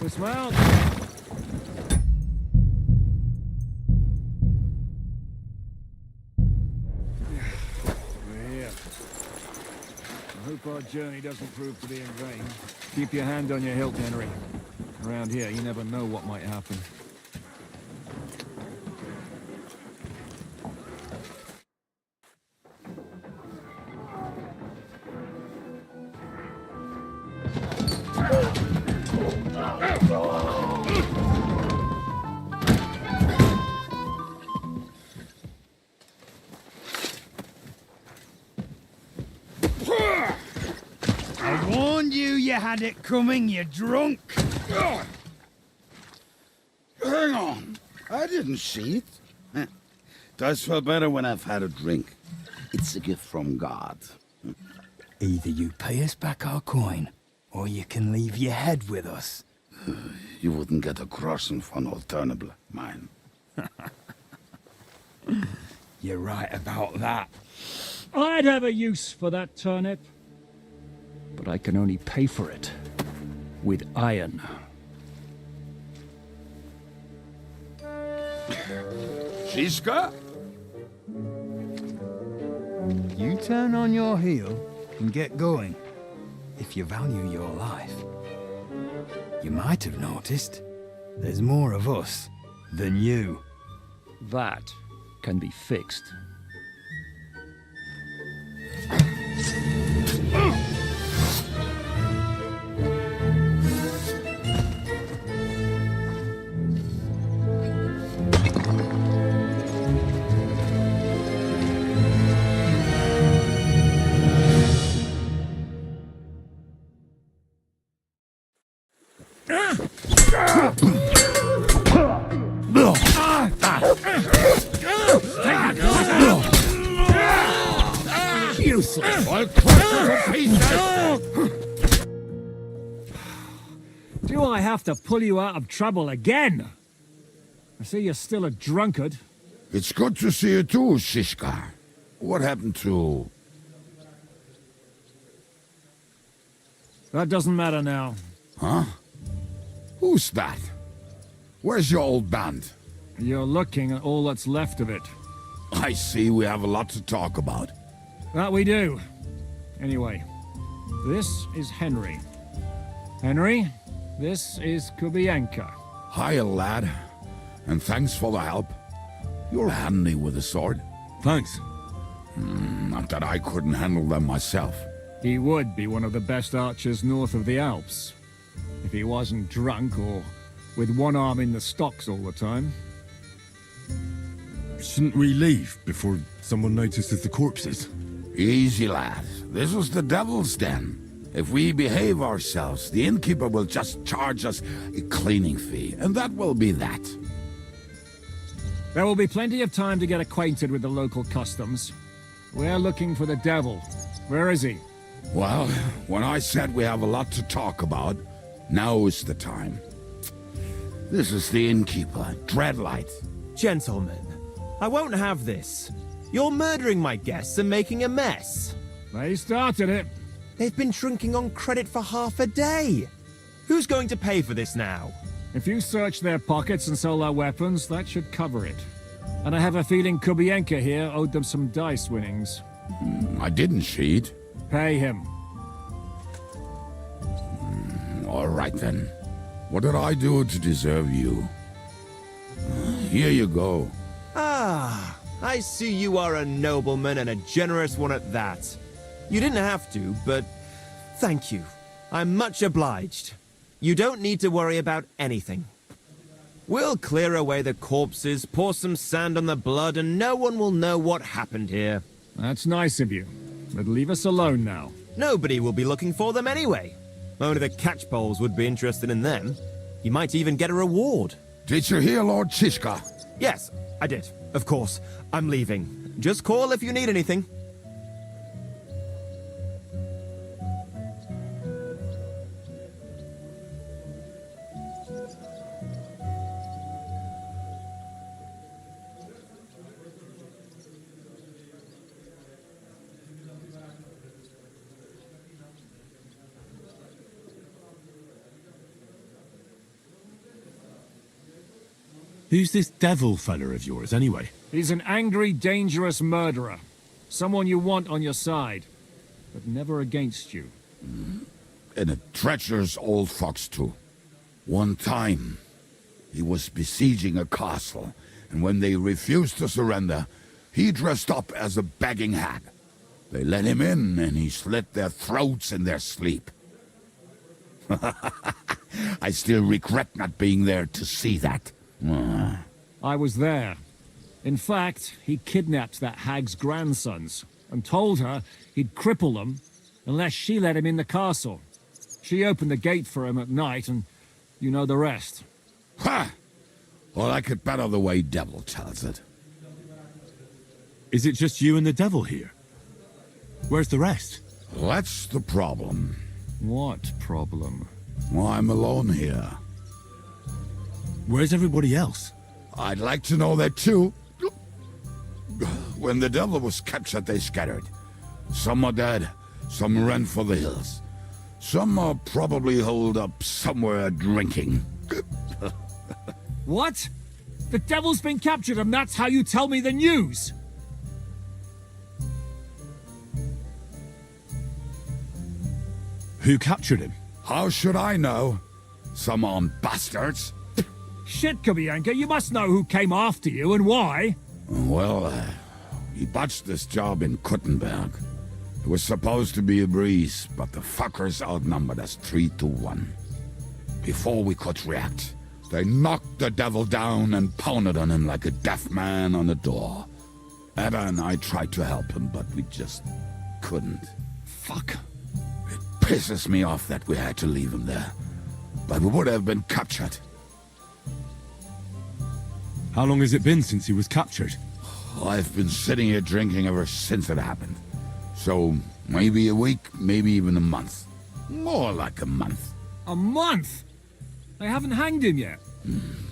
Dismount. We're here. I hope our journey doesn't prove to be in vain. Keep your hand on your hilt, Henry. Around here, you never know what might happen. I warned you you had it coming, you drunk. Hang on. I didn't see it. Does feel better when I've had a drink. It's a gift from God. Either you pay us back our coin, or you can leave your head with us. You wouldn't get a crossing for an alternative, mine. You're right about that. I'd have a use for that turnip. But I can only pay for it with iron. Shiska? You turn on your heel and get going, if you value your life. You might have noticed there's more of us than you. That can be fixed. Useless! I'll crush you to pieces! Do I have to pull you out of trouble again? I see you're still a drunkard. It's good to see you too, Shiska. What happened to... That doesn't matter now. Huh? Who's that? Where's your old band? You're looking at all that's left of it. I see we have a lot to talk about. That we do. Anyway, this is Henry. Henry, this is Kubienka. Hiya, lad. And thanks for the help. You're handy with a sword. Thanks. Not that I couldn't handle them myself. He would be one of the best archers north of the Alps. If he wasn't drunk or with one arm in the stocks all the time. Shouldn't we leave before someone notices the corpses? Easy, lad. This was the devil's den. If we behave ourselves, the innkeeper will just charge us a cleaning fee, and that will be that. There will be plenty of time to get acquainted with the local customs. We're looking for the devil. Where is he? Well, when I said we have a lot to talk about, now is the time. This is the innkeeper, Dreadlight. Gentlemen, I won't have this. You're murdering my guests and making a mess. They started it. They've been drinking on credit for half a day. Who's going to pay for this now? If you search their pockets and sell their weapons, that should cover it. And I have a feeling Kubienka here owed them some dice winnings. I didn't cheat. Pay him. All right, then. What did I do to deserve you? Here you go. Ah, I see you are a nobleman and a generous one at that. You didn't have to, but thank you. I'm much obliged. You don't need to worry about anything. We'll clear away the corpses, pour some sand on the blood, and no one will know what happened here. That's nice of you, but leave us alone now. Nobody will be looking for them anyway. Only the catchpoles would be interested in them. You might even get a reward. Did you hear Lord Shishka? Yes, I did. Of course. I'm leaving. Just call if you need anything. Who's this devil fella of yours, anyway? He's an angry, dangerous murderer. Someone you want on your side, but never against you. And a treacherous old fox, too. One time, he was besieging a castle, and when they refused to surrender, he dressed up as a begging hag. They let him in, and he slit their throats in their sleep. I still regret not being there to see that. I was there. In fact, he kidnapped that hag's grandsons and told her he'd cripple them unless she let him in the castle. She opened the gate for him at night, and you know the rest. Ha! Well, I could better the way Devil tells it. Is it just you and the devil here? Where's the rest? That's the problem. What problem? Well, I'm alone here. Where's everybody else? I'd like to know that too. When the devil was captured, they scattered. Some are dead, some ran for the hills. Some are probably holed up somewhere drinking. What? The devil's been captured and that's how you tell me the news? Who captured him? How should I know? Some armed bastards. Shit, Kubianka, you must know who came after you and why. Well, he botched this job in Kuttenberg. It was supposed to be a breeze, but the fuckers outnumbered us 3-1. Before we could react, they knocked the devil down and pounded on him like a deaf man on a door. Ada and I tried to help him, but we just couldn't. Fuck. It pisses me off that we had to leave him there. But we would have been captured. How long has it been since he was captured? I've been sitting here drinking ever since it happened. So, maybe a week, maybe even a month. More like a month. A month? They haven't hanged him yet.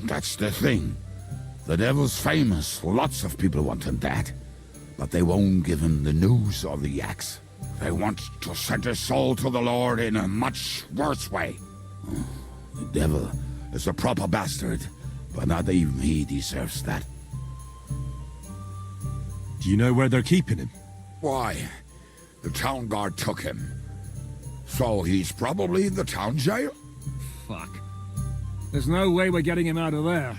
That's the thing. The devil's famous. Lots of people want him dead. But they won't give him the news or the axe. They want to send his soul to the Lord in a much worse way. The devil is a proper bastard, but not even he deserves that. Do you know where they're keeping him? Why? The town guard took him. So he's probably in the town jail? Fuck. There's no way we're getting him out of there.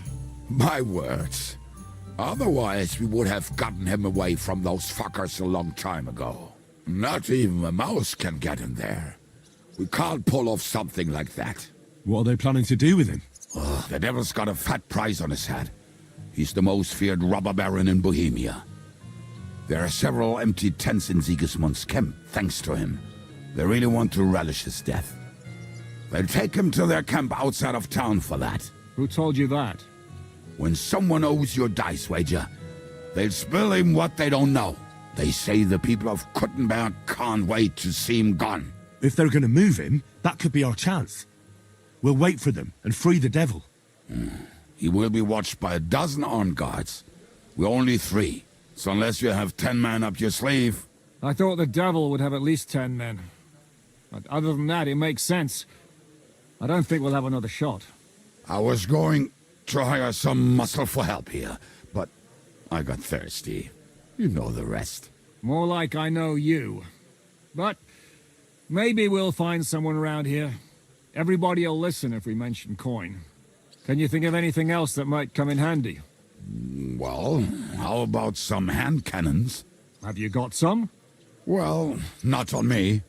My words. Otherwise, we would have gotten him away from those fuckers a long time ago. Not even a mouse can get him there. We can't pull off something like that. What are they planning to do with him? The devil's got a fat price on his head. He's the most feared robber baron in Bohemia. There are several empty tents in Sigismund's camp, thanks to him. They really want to relish his death. They'll take him to their camp outside of town for that. Who told you that? When someone owes you a dice wager, they'll spill him what they don't know. They say the people of Kuttenberg can't wait to see him gone. If they're going to move him, that could be our chance. We'll wait for them and free the devil. He will be watched by 12 armed guards. We're only 3. So unless you have 10 men up your sleeve... I thought the devil would have at least 10 men. But other than that, it makes sense. I don't think we'll have another shot. I was going to hire some muscle for help here, but I got thirsty. You know the rest. More like I know you. But maybe we'll find someone around here. Everybody'll listen if we mention coin. Can you think of anything else that might come in handy? Well, how about some hand cannons? Have you got some? Well, not on me.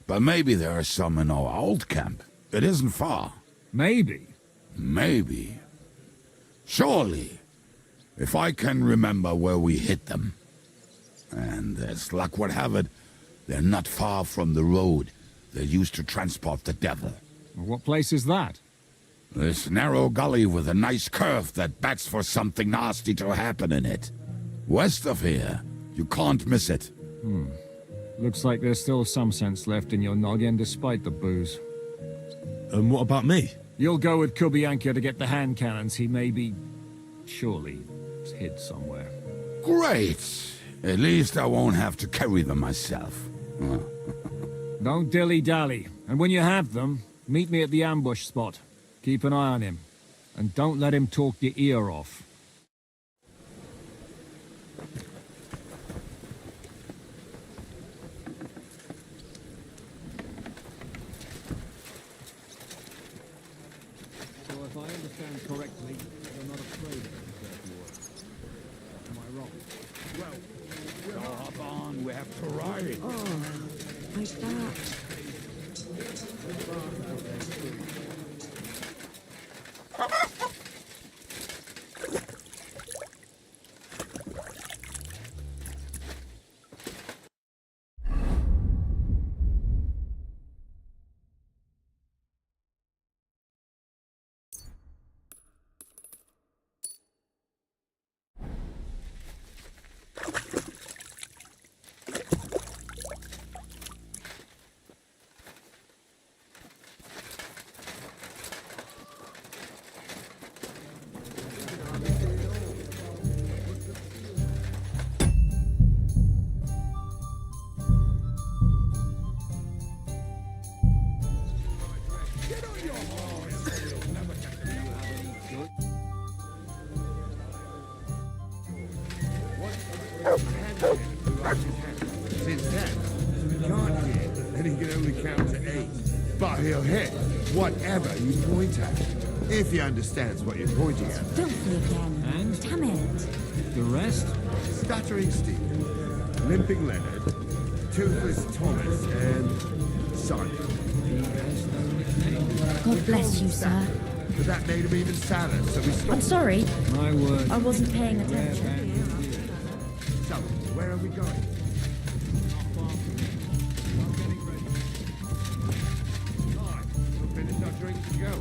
But maybe there are some in our old camp. It isn't far. Maybe? Maybe. Surely. If I can remember where we hid them. And as luck would have it, they're not far from the road they used to transport the devil. What place is that? This narrow gully with a nice curve that bets for something nasty to happen in it. West of here. You can't miss it. Looks like there's still some sense left in your noggin despite the booze. And what about me? You'll go with Kubianka to get the hand cannons he may be... surely hid somewhere. Great! At least I won't have to carry them myself. Don't dilly-dally. And when you have them, meet me at the ambush spot. Keep an eye on him. And don't let him talk your ear off. So if I understand correctly, you're not afraid of the Desert War. Am I wrong? Well, go up on, we have to ride. Oh, my back. Since then, he can't hit, and he can only count to 8. But he'll hit whatever you point at, if he understands what you're pointing at. Filthy again. And? Damn it. The rest? Stuttering Steve, Limping Leonard, Toothless Thomas, and Simon. God bless you, sir. But that made him even sadder, so we stopped. I'm sorry. My word. I wasn't paying attention. So, where are we going? We'll finish our drinks and go.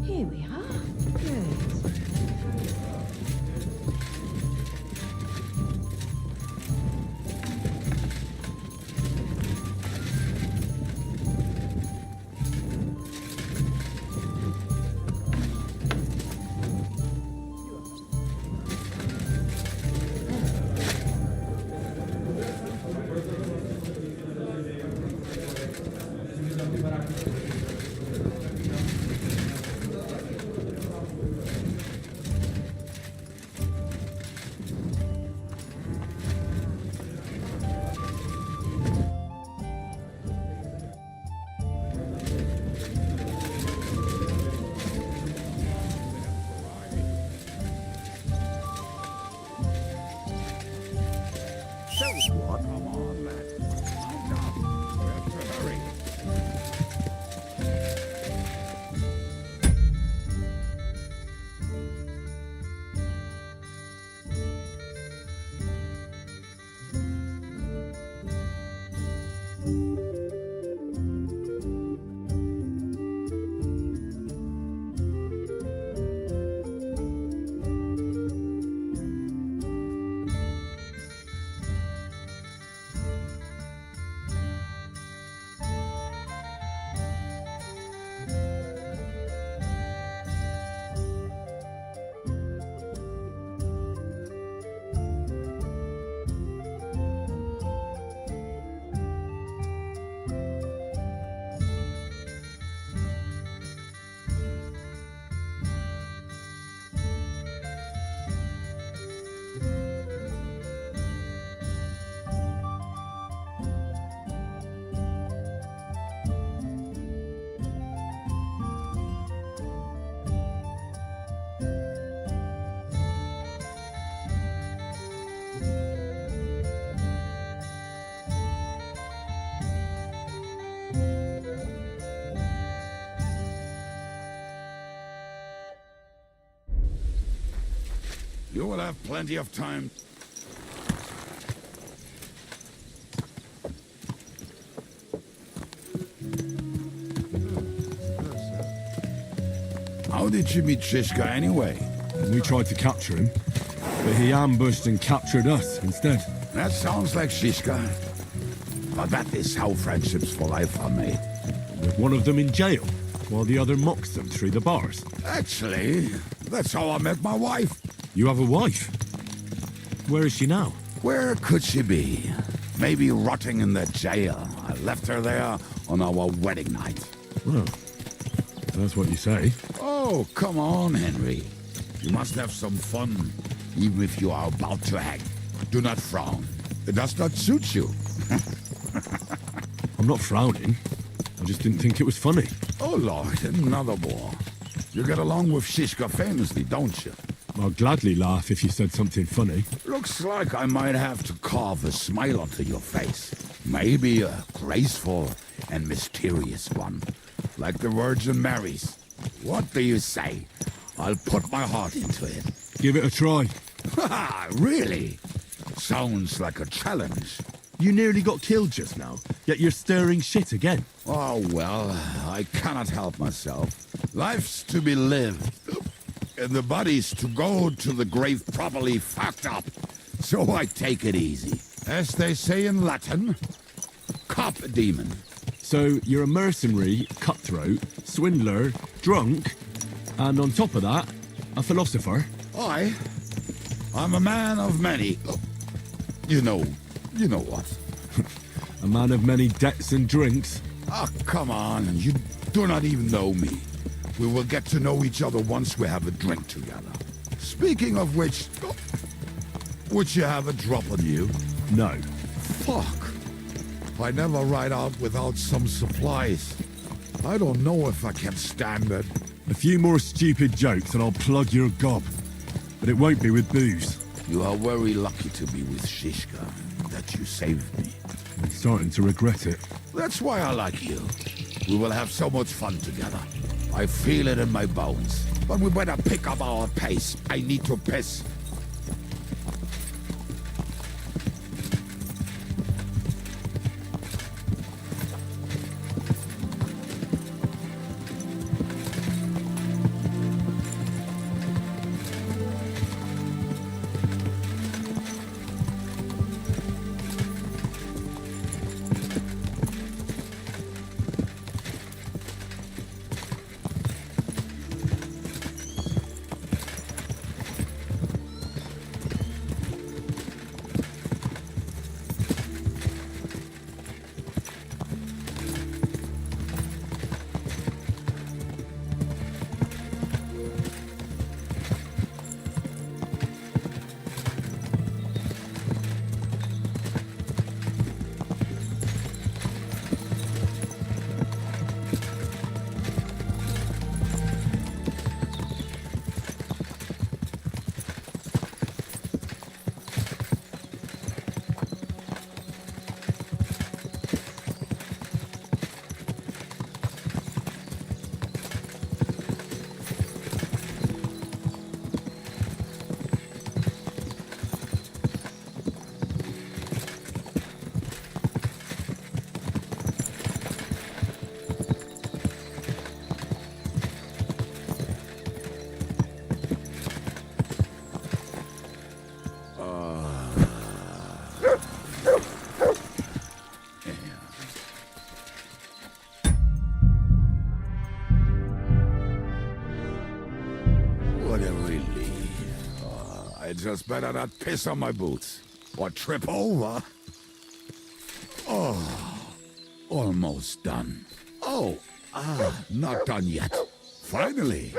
Here we are. Good. What? Come on, lad. Mount up. We have to hurry. You will have plenty of time. How did you meet Shishka anyway? We tried to capture him, but he ambushed and captured us instead. That sounds like Shishka. But that is how friendships for life are made. With one of them in jail, while the other mocks them through the bars. Actually, that's how I met my wife. You have a wife? Where is she now? Where could she be? Maybe rotting in the jail. I left her there on our wedding night. Well, that's what you say. Oh, come on, Henry. You must have some fun, even if you are about to hang. Do not frown. It does not suit you. I'm not frowning. I just didn't think it was funny. Oh, Lord, another war. You get along with Shishka famously, don't you? I'll gladly laugh if you said something funny. Looks like I might have to carve a smile onto your face. Maybe a graceful and mysterious one, like the Virgin Mary's. What do you say? I'll put my heart into it. Give it a try. Ha! Really? Sounds like a challenge. You nearly got killed just now, yet you're stirring shit again. Oh, well, I cannot help myself. Life's to be lived, and the body's to go to the grave properly fucked up. So I take it easy. As they say in Latin, cop a demon. So you're a mercenary, cutthroat, swindler, drunk, and on top of that, a philosopher? I'm a man of many... You know what? A man of many debts and drinks? Oh, come on, you do not even know me. We will get to know each other once we have a drink together. Speaking of which, would you have a drop on you? No. Fuck. I never ride out without some supplies. I don't know if I can stand it. A few more stupid jokes and I'll plug your gob. But it won't be with booze. You are very lucky to be with Shishka, that you saved me. I'm starting to regret it. That's why I like you. We will have so much fun together. I feel it in my bones. But we better pick up our pace. I need to piss. Just better not piss on my boots. Or trip over. Oh, almost done. Oh, not done yet. Finally.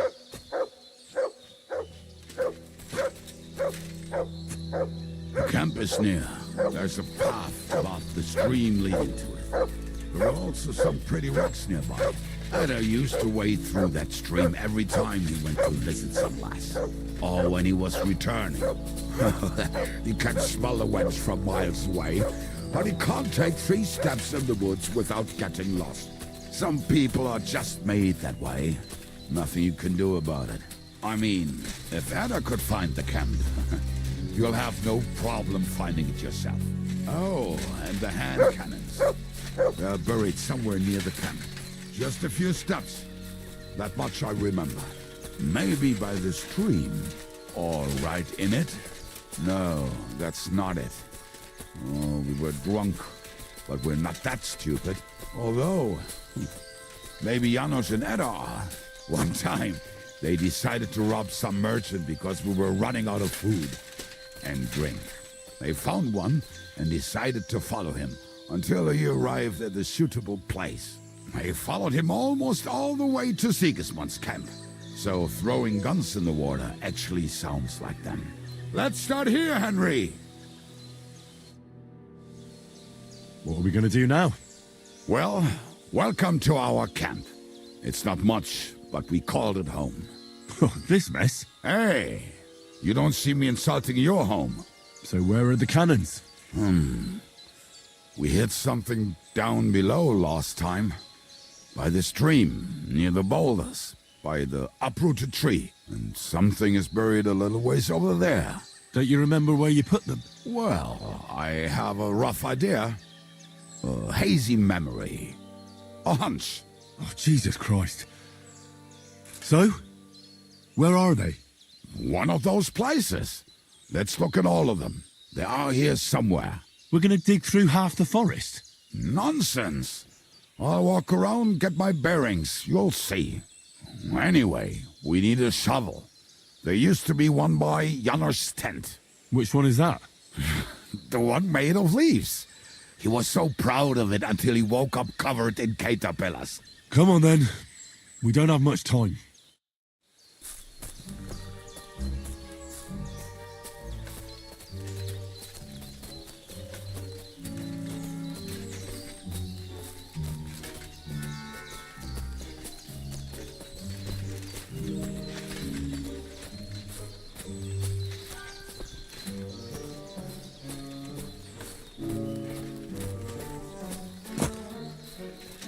The camp is near. There's a path above the stream leading to it. There are also some pretty rocks nearby. Ada used to wade through that stream every time he went to visit some lass. Or when he was returning. He can smell the wench from miles away, but he can't take 3 steps in the woods without getting lost. Some people are just made that way. Nothing you can do about it. I mean, if Ada could find the camp, you'll have no problem finding it yourself. Oh, and the hand cannons. They're buried somewhere near the camp. Just a few steps. That much I remember. Maybe by the stream. Or right in it? No, that's not it. Oh, we were drunk, but we're not that stupid. Although, maybe Janos and Edda are. One time, they decided to rob some merchant because we were running out of food and drink. They found one and decided to follow him until he arrived at a suitable place. They followed him almost all the way to Sigismund's camp. So throwing guns in the water actually sounds like them. Let's start here, Henry! What are we gonna do now? Well, welcome to our camp. It's not much, but we called it home. This mess? Hey, you don't see me insulting your home. So where are the cannons? We hit something down below last time. By the stream, near the boulders. By the uprooted tree. And something is buried a little ways over there. Don't you remember where you put them? Well, I have a rough idea. A hazy memory. A hunch. Oh, Jesus Christ. So? Where are they? One of those places. Let's look at all of them. They are here somewhere. We're gonna dig through half the forest. Nonsense. I'll walk around, get my bearings. You'll see. Anyway, we need a shovel. There used to be one by Janner's tent. Which one is that? The one made of leaves. He was so proud of it until he woke up covered in caterpillars. Come on then. We don't have much time.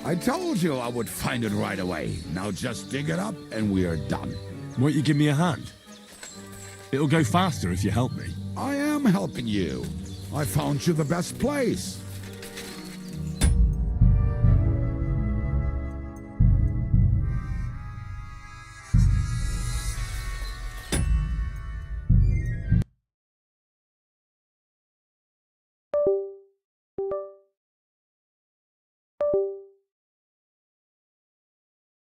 I told you I would find it right away. Now just dig it up and we are done. Won't you give me a hand? It'll go faster if you help me. I am helping you. I found you the best place.